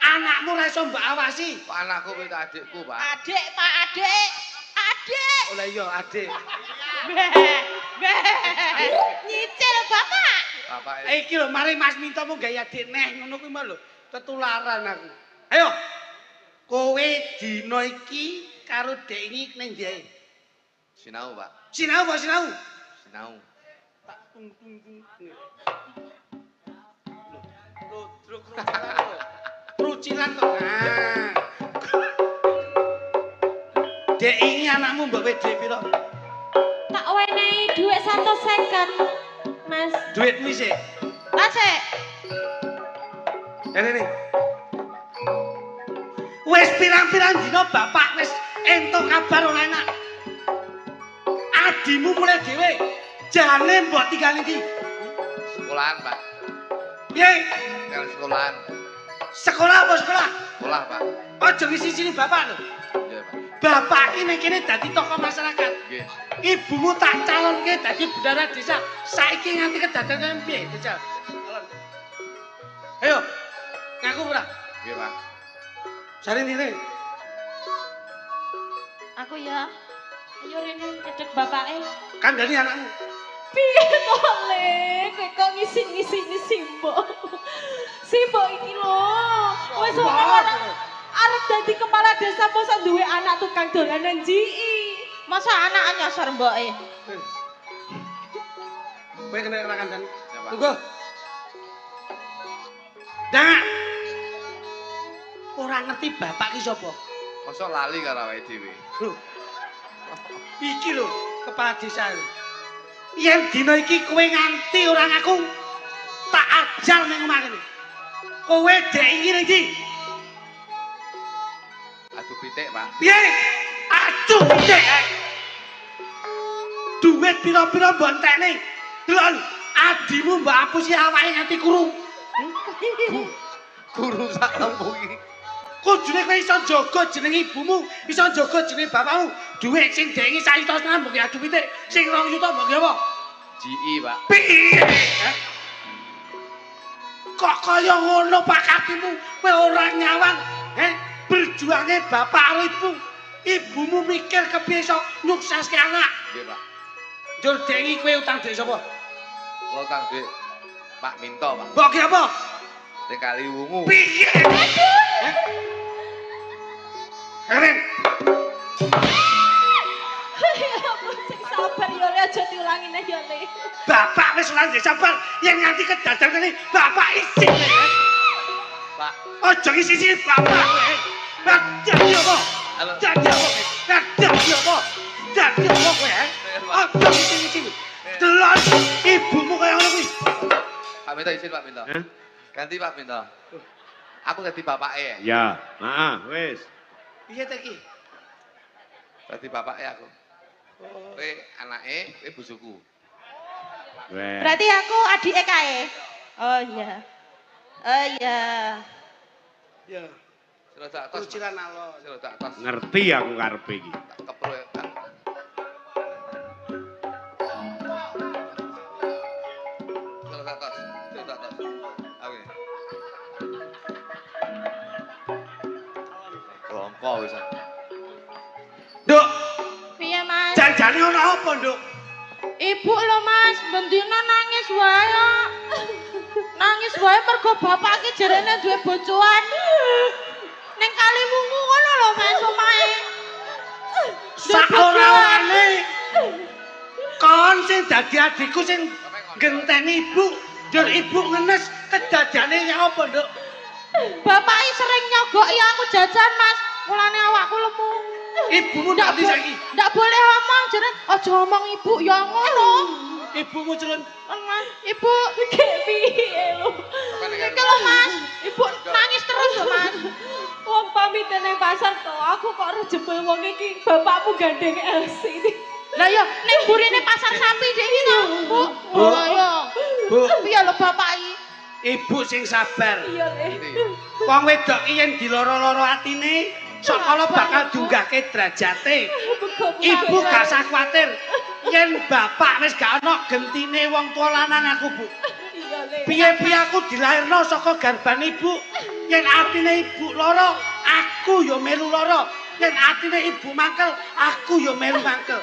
Anakmu ora iso mbak awasi. Pak anakku kuwi adikku, Pak. Adik, Pak, adik. Adik. Oh lah iya, adik. Nyicil bapak. Bapak Iki lho, mari Mas minta mau gawe adik neh ngono kuwi mah lho. Ketularan aku. Ayo. Kowe dina iki karo dek iki ning ndi ae? sinau, Pak. Sinau apa sinau? Sinau. Tak tung. Lho, krucilan kok. Nah. Dek ini anakmu mbok duit piro? Tak wenehi dhuwit 150, Mas. Duitmu sik. Lah sik. Ini. Wis pirang-pirang dina bapak wis entuk kabar ora enak. Adimu mulai dhewe. Jane mbok tinggal iki. Sekolahan, Pak. Piye? Tinggal sekolahan. Sekolah apa sekolah? Sekolah, Pak. Aja ngisi-sini bapak lho. Iya, Pak. Bapak iki ning kene dadi tokoh masyarakat. Nggih. Ibumu tak calonke dadi bendara desa. Saiki nganti kedadean piye, Desa? Ayo. Ngaku ora? Nggih, Pak. Sari ndine. Aku ya. Ayo rene cedek bapake. Kandhani anakmu. Piye to, Le? Kowe kok ngisi-ngisini Simbok. Simbok iki lho. Wis ora arep dadi kepala desa masa duwe anak tukang dolanan jiki. Masa anak nyasar mboke. Kowe kena ora kandhani. Ya, Pak. Tunggu. Jangan. Ora ngerti bapak ki sapa? Mosok lali karo awake dhewe. Lho. Iki lho kepala desa. Yen dina iki kowe nganti ora ngaku tak ajar ning omah kene. Kowe dek iki ning ndi? Aduh pitik, Pak. Piye? Aduh pitik. Duit pira-pira mbok entekne. Delon, adimu mbok apusi awake nganti kuru. Guru sak lembu iki. Kudune kowe iso jaga jeneng ibumu, iso jaga jeneng bapakmu. Duit sing dengi 1 juta setengah mbok adu pitik, sing 2 juta mbok apa? GI, Pak. Piye? Kok kaya ngono Pak Katimu, kowe ora nyawang, berjuange bapak karo ibu. Ibumu mikir kepiye iso nyukseske anak. Nggih, Pak. Njur dengi kowe utang dhek sapa? Kula utang dhuwit Pak Minto, Pak. Mbok ki apa? Ning Kali Wungu. Piye? Eren. Sing sabar ya Le, aja diulangi neh ya Le. Bapak wis ora ndek sabar yen nganti kedadan kene bapak isin. Pak. Aja ngisi bapak kowe. Dadi apa? Halo. Dadi apa? Dadi apa? Dadi apa kowe? Aja ngisi. Delon ibumu kaya ngono kuwi. Pak Minto izin, Pak Minto. Ganti Pak Minto. Aku dadi bapake. Ya, wis. Piye ta iki? Dadi bapake aku. Kowe anake, kowe bojoku. Wes. Berarti aku adike kae. Oh iya. Oh iya. Ya, Sira tak tos. kucilan alon. Sira tak tos. Ngerti aku karepe iki. Tak kepro ya. Tak. Sira tak tos. Sira tak tos. Oke. Kelompok wis. Nduk, Piye Mas? jan Dadane ana apa, Nduk? Ibu lho Mas, bendina nangis wae. Nangis wae mergo bapak iki jarene duwe bojoan. Ning kali wungu ngono lho Mas omahe. Saorawane kon sing dadi adikku sing genteni ibu, njur ibu ngenes kedadiane apa, Nduk? Bapak iki sering nyogoki aku jajan Mas, mulane awakku lemu. Ibumu ndak di saiki. Ndak boleh ngomong jare aja ngomong ibu ya ngono. Ibumu celun. Mas, ibu iki piye lho? Iki lho Mas, ibu nangis terus lho Mas. Wong pamit ning pasar to, aku kok ora jebul wong iki bapakmu gandeng Elsi. Lah ya ning burine pasar sapi dik iki to, Bu. Oh iya. Bu, Piye lho bapak iki? ibu sing sabar. Iya Le. Wong wedok iki yen diloro-loro atine, sakala bakal dunggahke derajate. Ibu gak usah kuwatir. Yen bapak wis gak ana gentine wong tua lanang aku, Bu. Iya Le. Piye-piye aku dilairno saka garban ibu. Yen atine ibu lara, aku ya melu lara. Yen atine ibu mangkel, aku ya melu mangkel.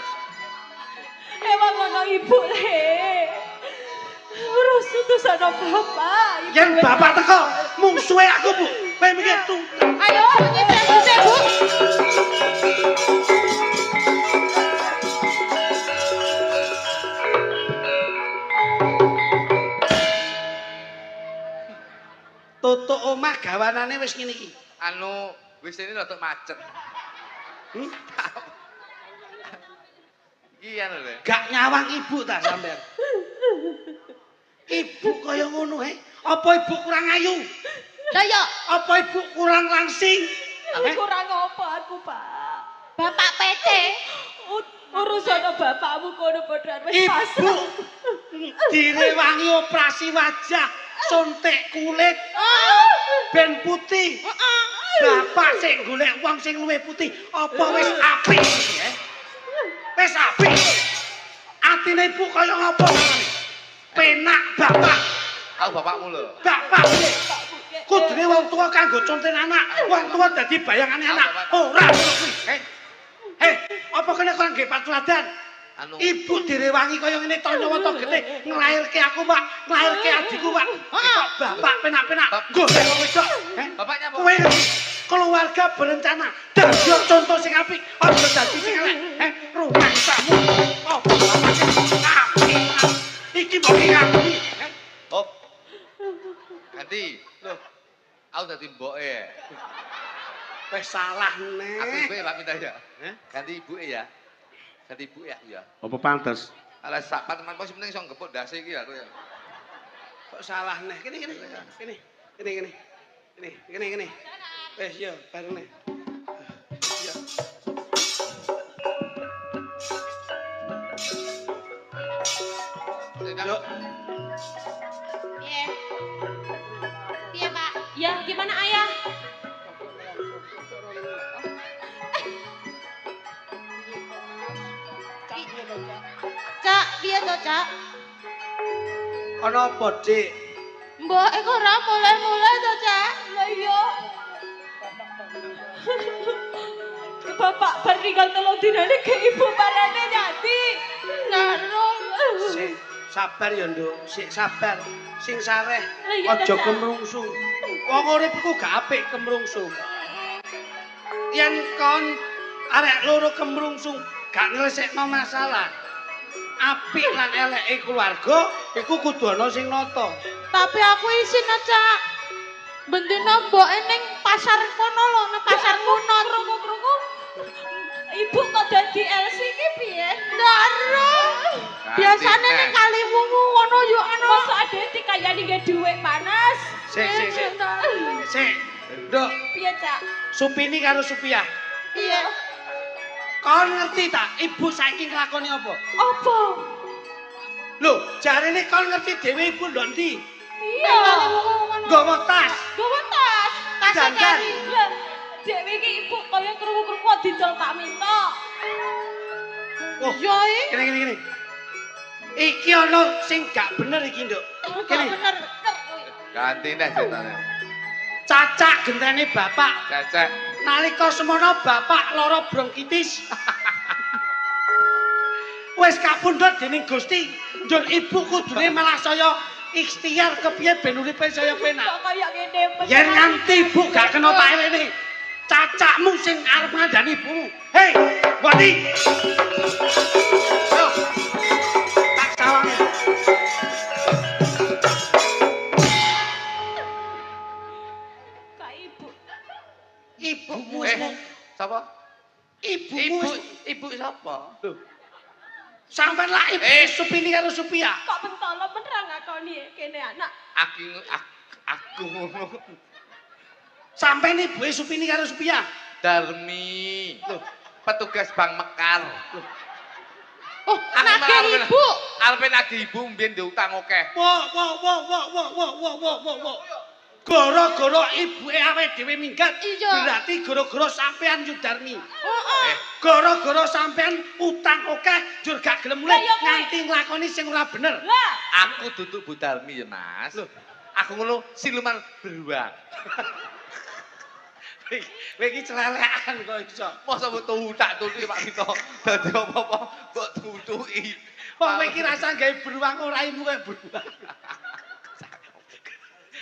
Emang ngono ibu Le. Urus utusan bapak. Yen bapak teko, mungsuhe aku, Bu. Kowe mikir tuh. Ayo, nyisih Bu. Tutuk omah gawanane wis ngene iki. Anu wis ini rada macet. Iki anu lho. Gak nyawang ibu ta sampean. Ibu kaya ngono Apa ibu kurang ayu? Lah ya, Apa ibu kurang langsing? kurang apa aku, Pak? Bapak PT. Urusan bapakmu kono padha wis pas. Ibu direwangi operasi wajah, suntik kulit, ben putih. Bapak sing golek wong sing luwih putih, apa wis apik? Wis apik. Atine ibu kaya ngapa? Penak bapak. Aku bapakmu lho. Bapak. Kudune wong tua kanggo conten anak, wong tua dadi bayangane anak. Ora ngono kuwi. Apa kena kon nggih patuladan? Anu Ibu direwangi kaya ngene to nyawa to getih nglairke aku, Pak. Nglairke adikku, Pak. Kok bapak penak-penak golek wong wedok. bapaknya apa? Kowe keluarga berencana dadi contoh sing apik, aja dadi sing elek. Rumah kamu. Oh, apik. Iki mbok ngakoni. Hop. Ganti. Loh. Aku dadi mboke. Wis salah Aku neh. ibuke Pak minta ya. Ganti ibuke ya. Ganti ibuke aku ya. Apa pantes? Alah sak teman pos penting iso ngepuk dase iki aku ya. Kok salah neh. Kene. Wis yo bareng neh. Yo. Yuk. Piye? Piye, Pak? Ya, gimana Ayah? Cak, piye to, Cak? Ana apa, Dik? Mbok iku ora mulai-mulai to, Cak. Lah iya. Bapak berikan tolong dinane ke ibu parane nyati. Narung. Sik sabar ya, Nduk. Sik sabar. Sing sareh iya, aja Cak. kemrungsung. Wong urip iku gak apik kemrungsung. Yen kon arek loro kemrungsung gak nyelesekno masalah. Apik lan eleke keluarga iku kudu ana sing nata. Tapi aku isin aja. Bendina mboke ning pasar kono lho, nang pasar kuno krungu-krungu. Ibu kok dadi LC iki piye? Ndaro. Biasane ning kali wungu ngono yo ana. Masa ade dikayani nggih dhuwit panas. Sik. Nduk, Piye, Cak? Supini karo Supiah. Piye? Kon ngerti tak ibu saiki nglakoni apa? Apa? Lho, jarene kon ngerti dhewe ibu ndok ndi? Iya. Kali wungu ngono. Nggawa tas. Gawa tas. Tas Dandan. kari. Lah, dhewe iki ibu kaya krungu-krungu didol tak minta. Oh, Yo iki. kene. Iki ana sing gak bener iki, Nduk. Kene. Bener. Ganti nih ceritanya. Cacak gentene bapak. Cecek. Nalika semono bapak lara bronkitis. wis kapundhut dening Gusti. Njur ibu kudune malah saya ikhtiar kepiye ben uripe saya penak. Kok kaya ngene men. Yen nganti ibu gak kena tak elene, cacakmu sing arep ngandani ibumu. Hei, Wati. Yo. Tak sawangi. Kak Ibu. Ibumu Sapa? Ibu sapa? sampean lak ibu Supini karo Supia. Kok pentolo beneran ngakoni kene anak. Aku ngono. Sampean ibuke Supini karo Supia. Darmi. Loh, petugas Bank Mekar. Oh, nagih ibu. Arepe nagih ibu mbiyen diutang akeh. Wo. Gara-gara ibuke awake dhewe minggat. Iya. Berarti gara-gara sampean Yudarmi. Heeh. Gara-gara sampean utang akeh jur gak gelem mulih Lah, iya, kowe. nganti nglakoni sing ora bener. Lah, Aku duduk Bu Darmi ya, Mas. Aku ngono siluman beruang. Kowe iki celelekan kok iso. Masa mbok tak tutuki Pak Mito. Dadi apa-apa mbok tutuki. Kok kowe iki rasa gawe beruang ora imu kowe beruang.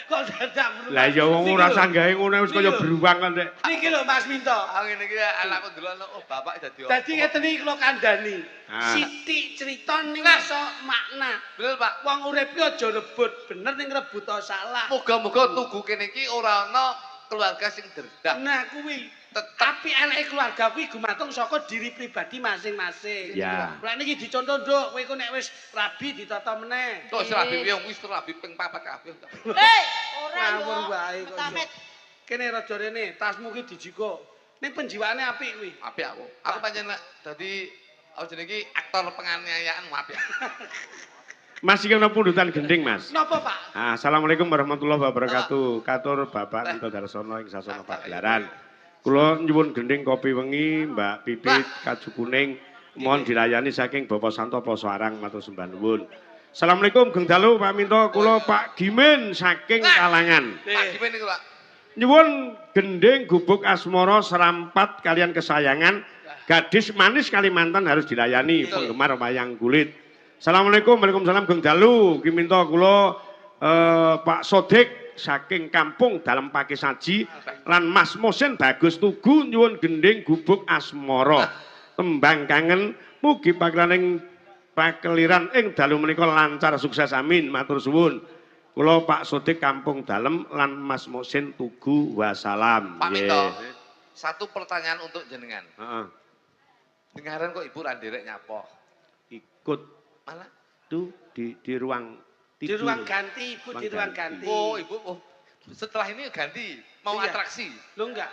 Kok dadak beruang. Lah ya wong ora sanggahe ngono wis kaya beruang kan Rek. Niki lho Mas Minto. Aku ngene iki anakku ndelok oh bapak dadi apa. Dadi ngeten iki kula kandhani. Ah. Sithik crita ning iso makna. Bener Pak. Wong urip iki aja rebut bener ning rebut salah. Muga-muga tugu kene iki ora ana keluarga sing derdah. Nah kuwi tapi enake keluarga kuwi gumantung saka diri pribadi masing-masing. Ya. Lah niki dicontoh nduk, kowe ku nek wis rabi ditata meneh. Kok serabi wong wis rabi ping 4 kabeh. ora Ngawur yo. wae kok. Tamet. Kene raja rene, tasmu ki dijiko. Ning penjiwaane apik kuwi. Apik aku. Aku pancen dadi apa jenenge iki aktor penganiayaan apik. Mas iki ana pundutan gending, Mas. Napa, Pak? Assalamualaikum warahmatullahi wabarakatuh. Katur Bapak Mito Darsono ing sasana pagelaran. Kula nyuwun gending kopi wengi, Mbak Pipit, kaju kuning, mohon dilayani saking Bapak Santo Poso Arang matur sembah nuwun. Assalamualaikum Geng Dalu Pak Minto, kula Pak Gimin saking Kalangan. Pak Gimen niku, Pak. Nyuwun gending gubuk asmara serampat kalian kesayangan, gadis manis Kalimantan harus dilayani penggemar wayang kulit. Assalamualaikum, waalaikumsalam Geng Dalu, Giminto kula Pak Sodik saking kampung dalam pake saji lan Mas Mosen bagus tugu nyuwun gending gubuk asmara tembang kangen mugi paklaning pakeliran ing dalu menika lancar sukses amin matur suwun kula Pak Sodik kampung dalem lan Mas Mosen tugu wassalam. Pak Mito, satu pertanyaan untuk jenengan. Heeh. Dengaran kok Ibu ra nderek nyapo. Ikut Mana? tuh di ruang Di tidur. ruang ganti, Ibu di ruang ganti. Oh, Ibu setelah ini ganti mau Iya. atraksi. Lho enggak.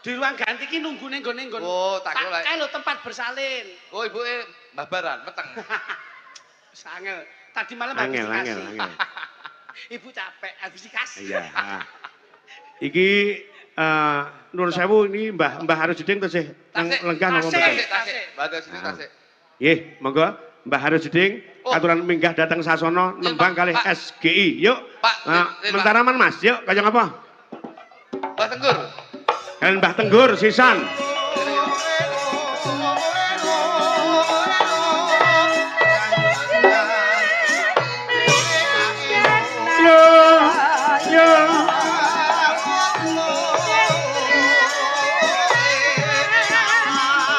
Di ruang ganti ki nunggu ning gone nggon. Oh, tak kira. Kae lho tempat bersalin. Oh, Ibu babaran meteng. Sangel. Tadi malam Angel, habis angel, dikasih. angel. Ibu capek habis dikasih. Iya. Iki Nur Sewu ini Mbah harus jeding tesih Tasik. lenggah napa Tasik. mboten? Tasik. Badas ini tasik. Nggih, monggo Mbah harus jeding Oh. aturan minggah datang sasono nembang kalih Pak. SGI. Yuk. Pak, Mentaraman Mas, yuk kaya ngapa? Mbak Tenggur. Kalian Mbah Tenggur sisan.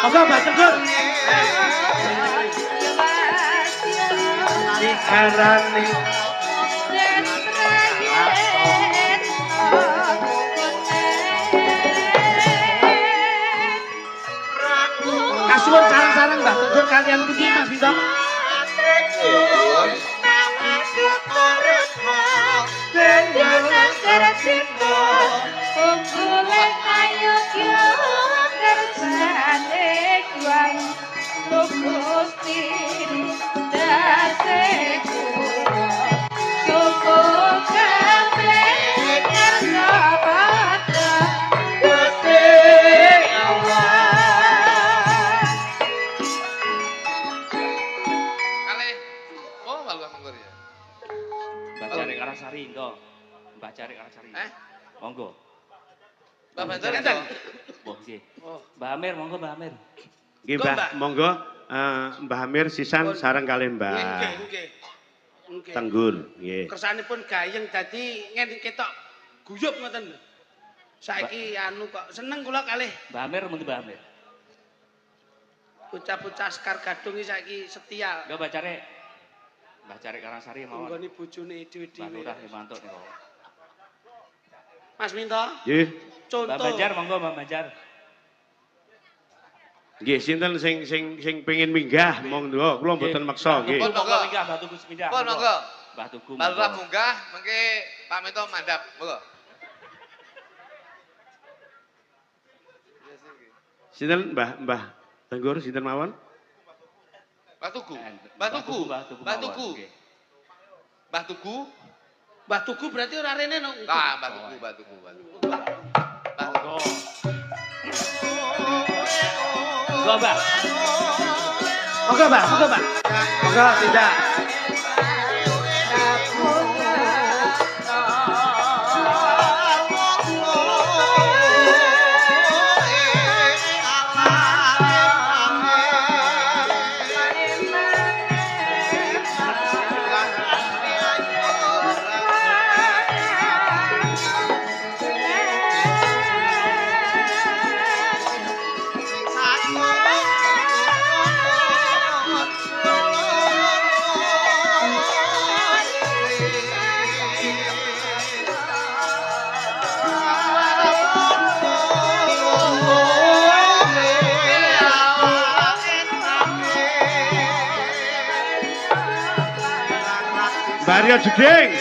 Monggo Mbak Teguh. Dikarani kasuwun sareng-sareng Mbak Teguh kalian pundi Mas Bito. Kalih. Oh, malu Tenggur ya. Mbak Cari Karasari ento. Mbak Cari Karasari. Monggo. Mbak Banjar Enten. Mbah nggih. Oh. Mbak Amir monggo Mbak Amir. Nggih Monggo, Mbah, Mbak. monggo Mbah Amir sisan sareng kalih Mbah Nggih. Tenggur, nggih. Kersanipun gayeng dadi ngene ketok guyub ngoten lho. Saiki anu kok seneng kula kalih Mbah Amir mun Mbah Amir. bocah-bocah Sekar Gadung iki saiki setia. Enggak bacare. Mbah Cari Karangsari mawon. Nggone bojone dhewe-dhewe. Mbah Lurah mantuk niku. Mas Minto. Nggih. Contoh. Mbah Banjar monggo Mbah Banjar. Nggih, sinten sing pengin minggah monggo, kula mboten maksa nggih. Monggo minggah Mbah Tugu minggah. Monggo. Mbah Tugu. Mbah Lurah munggah mengke Pak Minto mandhap. Monggo. Sinten Mbah Tenggur sinten mawon? Mbah Tugu. Mbah Tugu berarti ora rene no. Nah, Mbah Tugu. Monggo. Monggo, Mbah. Monggo tidak. Mario Jeding.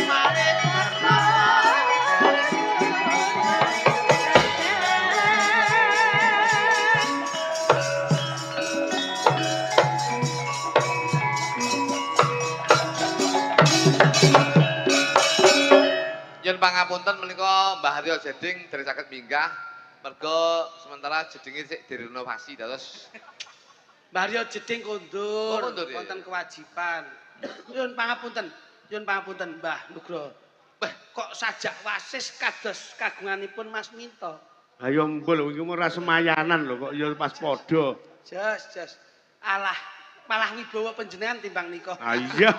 Yen pangapunten menika Mbah Haryo Jeding dari saged minggah mergo sementara jedinge sik direnovasi terus Mbah Ryo Jeding kondur, kondur, ya, wonten ya. kewajiban. Nyuwun pangapunten Mbah Nugroho. Kok sajak wasis kados kagunganipun Mas Minto. Ayo mbul iki ora semayanan lho kok ya pas padha. Jas. Alah, malah wibawa panjenengan timbang nika. Ah iya.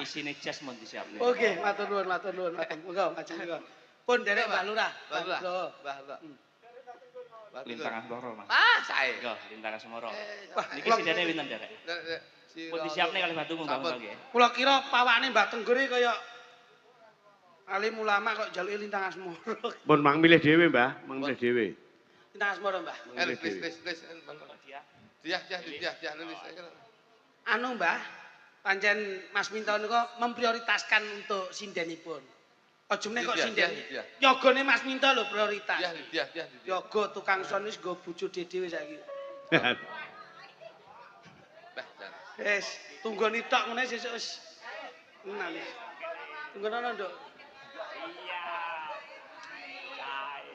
Isine jas mun disiapne. Oke, matur nuwun. Monggo, maju monggo. Pun derek Mbah Lurah. Mbah Lurah. Nugroho. Mbah Lurah. Lintang Asmoro, Mas. Sae. Monggo, Lintang Asmoro. Wah, Niki sindene pinten, Derek? Pun disiapne kalih Batu monggo nggih. Kula kira pawakane Mbah Tenggur iki kaya alim ulama kok jaluke Lintang Asmoro. Pun mang milih dhewe, Mbah, mang milih dhewe. Lintang Asmoro, Mbah. Dia nulis. Anu Mbah, pancen Mas Minto niku memprioritaskan untuk sindenipun. Aja meneh kok sinden. Yogane Mas Minto lho prioritas. Dia. Yoga tukang son wis nggo bojo dhewe saiki. Wis, tunggoni tok ngene sesuk wis enak wis. Tunggono Nduk.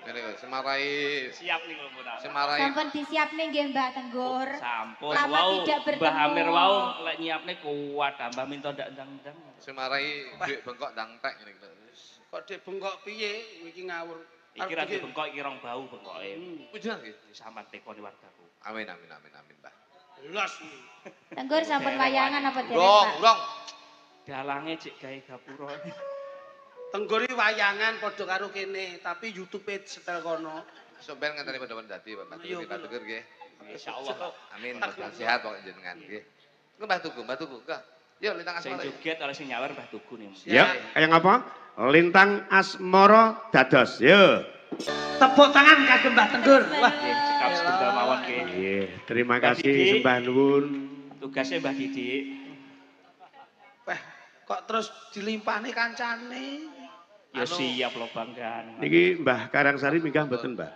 Ngene kok semarai Siap nih lho Mbak. semarai Sampun disiapne nggih Mbak Tenggur. Sampun Lama wau tidak bertemu. Mbah Amir wau lek nyiapne kuat tambah minta ndak ndang-ndang. semarai duit bengkok dangtek ngene iki. Kok dek bengkok piye iki ngawur. Iki ra bengkok iki rong bau bengkoke. Pujian nggih. Sampeyan tekoni wargaku. Amin, Mbah. Los. Tenggur sampun wayangan apa derek Urung, Pak? urung. Dalange cek gawe gapura. Tenggori wayangan padha karo kene, tapi YouTube-e setel kono. Sampeyan ngenteni pada dadi Pak Iya, Tugu, Pak Tugu nggih. Insyaallah. Amin, mudah sehat pokoke jenengan nggih. Mbah Tugu. Kah. Yuk lintang Sing asmara. joget oleh sing nyawer Mbah Tugu nih. Ya, kayak apa? Lintang Asmoro dados. Yo. Tepuk tangan kagem Mbah Tenggur. Wah, Nggih, cekap setunggal mawon nggih. Nggih, terima Mbak kasih Didi. sembah nuwun. Tugasnya Mbah Didik. wah, kok terus dilimpahne kancane. Ya Anu. siap lho banggaan. Niki Mbah Karangsari minggah mboten, Mbah?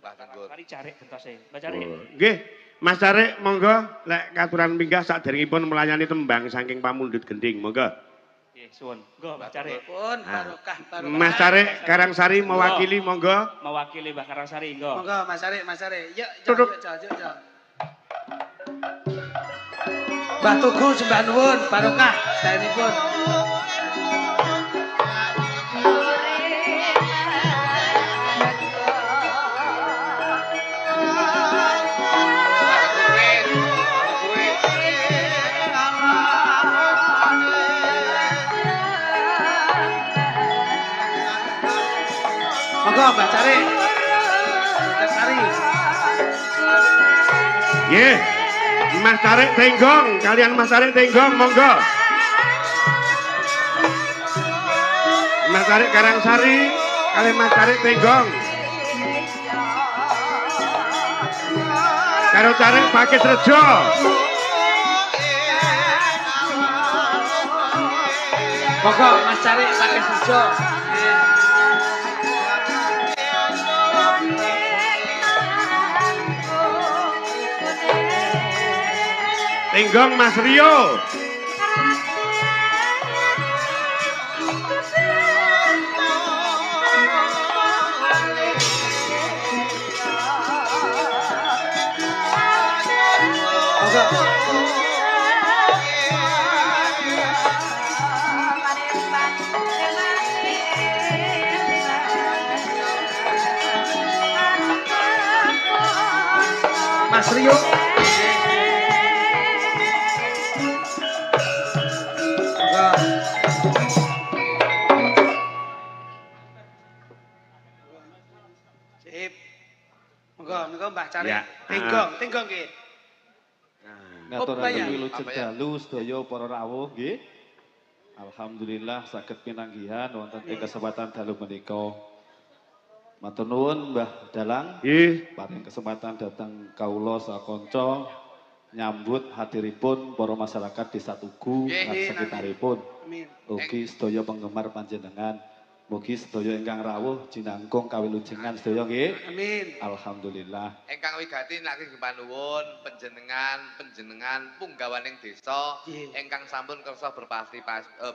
Mbah Tenggur. Mari cari gentose. Mbah cari. Oh, nggih. Mas Tarik monggo lek katuran minggah saderengipun melayani tembang saking pamundhut gending, monggo. Nggih, suwun. Nggo Mbah cari. Pun barokah. Mas Tarik Karangsari mewakili monggo. Mewakili Mbah Karangsari nggo. Monggo Mas Arek. Yuk, Duduk. yuk. Mbah Tugu sembah nuwun barokah saenipun. Mbak Cari. Mbak Sari. Nggih. Mas Tarik Tenggong, kalian Mas Tarik Tenggong, monggo. Mas Tarik Karangsari, kalian Mas Tarik Tenggong. Karo Tarik Pakis Rejo. Monggo Mas Cari pakai sejo. Tenggong Mas Rio. Mas Rio. Sip. Monggo Mbak Cari. Ya. Tenggong nggih. Ngaturaken wilujeng dalu sedaya para rawuh nggih. Alhamdulillah saged pinanggihan wonten ing kesempatan dalu menika. Matur nuwun Mbah Dalang. Nggih. Paring kesempatan datang kawula sakonco nyambut hadiripun para masyarakat Desa Tugu lan sekitaripun. Amin. Ugi sedaya penggemar panjenengan. Mugi sedaya ingkang rawuh jinangkung kawilujengan sedaya nggih. Amin. Alhamdulillah. Engkang wigati naki panuwun panjenengan punggawaning desa engkang sampun kersa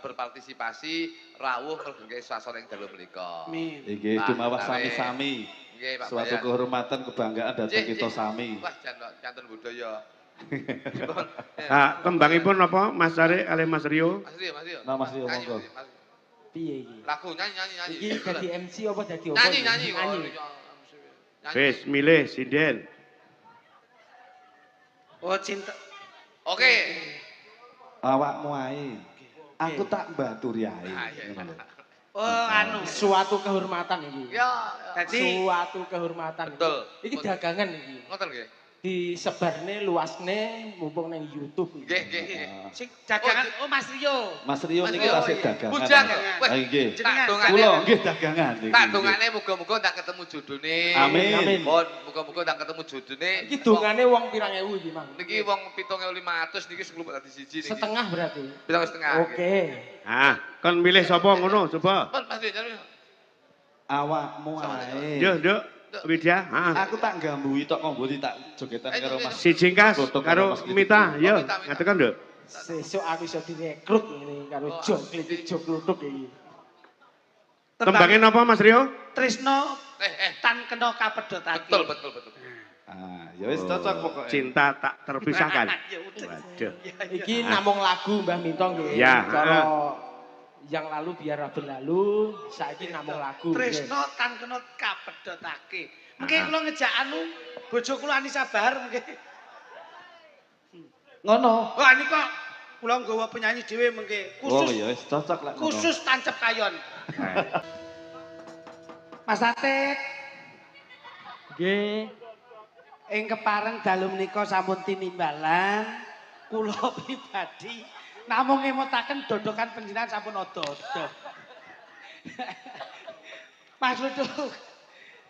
berpartisipasi rawuh nggih swasana ing dalu menika. Amin. Nggih dumawas sami-sami. Nggih Pak Suatu Bayan. kehormatan kebanggaan datang kita sami. Wah janten budaya. Kembangipun apa Mas Tarik kalian Mas Rio? Mas Rio. Nah, Mas Rio, Nyanyi, monggo. Mas. Piye iki? Lagu nyanyi. Iki dadi MC apa dadi apa? Nyanyi. Wis milih sinden. Oh cinta. Oke. Awakmu ae. Aku tak mbaturi ae. Iya. Oh anu. Suatu kehormatan iki. Ya. Dadi Suatu kehormatan. Betul. Iki dagangan iki. Ngoten nggih. Disebarne luasne mumpung nang YouTube iki. Nggih. sing dagangan Mas Rio. Mas Rio niki Rio, tasih dagangan. Bujang. Ah, nggih. Tak Kula dongane. nggih dagangan niki. Tak dongane muga-muga tak ketemu jodone. Amin. Pun muga-muga tak ketemu jodone. Iki dongane wong pirang ewu iki, Mang? Niki wong 7.500 niki 10 dadi siji niki. Setengah berarti. 7,5. Oke. Kon milih sapa ngono coba. Pun Mas Rio. Awakmu ae. Nduk Widya, Aku tak gambui tok kok mburi tak jogetan karo Mas. siji kas karo Mita, yo ngatekan nduk. Sesuk aku iso direkrut ngene karo joglit joglutuk iki. Tembangin apa Mas Rio? Trisno tan kena kapedhotake. Betul. Ah, ya wis cocok pokoknya. Cinta tak terpisahkan. Ya udah. Waduh. Iki namung lagu Mbah Minto nggih. Ya, Cara yang lalu biar berlalu, saiki namung lagu. Trisno tan kena kapedhotake. Mengke kula ngejak anu bojo kula Anissa Bahar mengke. Ngono. Wah niku kula nggawa penyanyi dhewe mengke Oh khusus ya wis cocok lek ngono. khusus tancep kayon. Mas Atit. Nggih. Ing kepareng dalu menika sampun tinimbalan kula pribadi namung ngemutaken dodokan panjenengan sampun odo-odo. Mas Luduk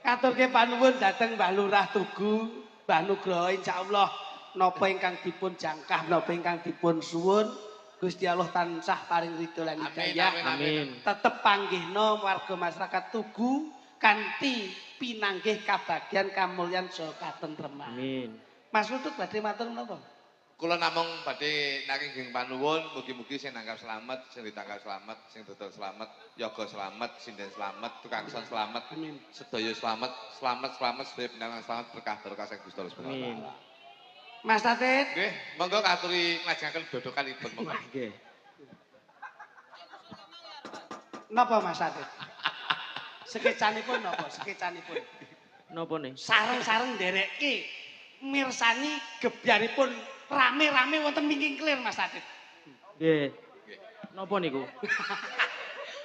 katurke panuwun dhateng Mbah Lurah Tugu, Mbah Nugroho insyaallah napa ingkang dipun jangkah napa ingkang dipun suwun Gusti Allah tansah paring ridho lan hidayah. Amin. Tetep panggihna warga masyarakat Tugu kanthi pinanggih kabagyan kamulyan saha katentreman. Amin. Mas Luduk badhe matur menapa? Kula namung badhe nanging panuwun mugi-mugi sing nangkap selamat, sing ditangkap selamat, sing dodol selamat, yoga selamat, sinden selamat, tukang son selamat, sedaya selamat, sedaya pinangan selamat berkah sing Gusti Allah Subhanahu wa taala. Mas Tatit. Nggih, monggo katuri nglajengaken dodokanipun monggo. Nggih. Napa Mas Tatit? Sekecanipun napa? Sekecanipun. Napa nih? Sareng-sareng nderekke mirsani gebyaripun rame-rame wonten Mingking Klir Mas Tatit. Nggih. Napa niku?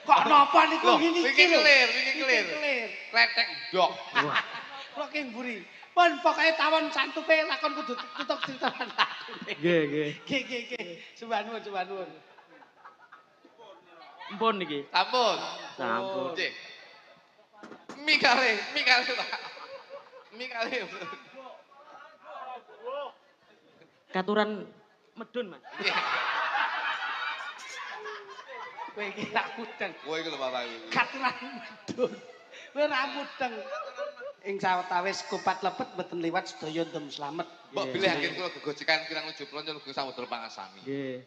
Kok napa niku Loh, ngene iki lho. clear. Kletek dok. Kok ki mburi. Pun pokoke tawon santuke lakon kudu tutup critanan aku. Nggih. Nggih. Sembah nuwun. Ampun niki. Sampun. Sampun. Nggih. Mikale, Pak. Mikale. Katuran medun, Mas. Nggih. Kowe iki tak mudeng. Kowe iki lho Bapak iki. Katuran medun. Kowe ra mudeng. Ing sawetawis kupat lepet mboten liwat sedaya ndem slamet. Mbok bilih anggen kula gegojekan kirang nuju pronyo lugu samudra pangasami. Nggih.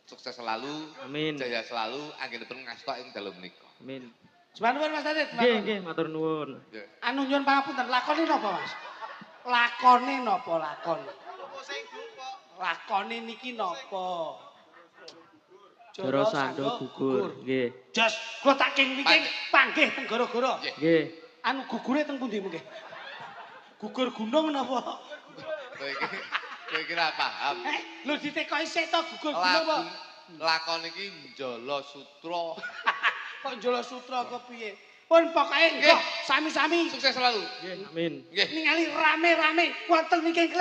Sukses selalu, Amin. jaya selalu, anggenipun ngastok ing dalem menika. Amin. Sembah nuwun Mas Adit. Nggih, matur nuwun. Nggih. Anu nyuwun pangapunten, lakone napa Mas? Lakone napa lakon? Lakone niki napa? Joro sando gugur. Nggih. Jos, kula tak king-king panggih teng gara-gara. Nggih. Anu gugure teng pundi mengke? Gugur gunung napa? Kowe iki ra paham. Lho ditekoki sik to gugur gunung apa? Lakon iki Njala Sutra. Kok Njala Sutra kepiye? Pun pokoke nggih sami-sami Sukses selalu. Nggih, amin. Nggih. ningali rame-rame wonten niki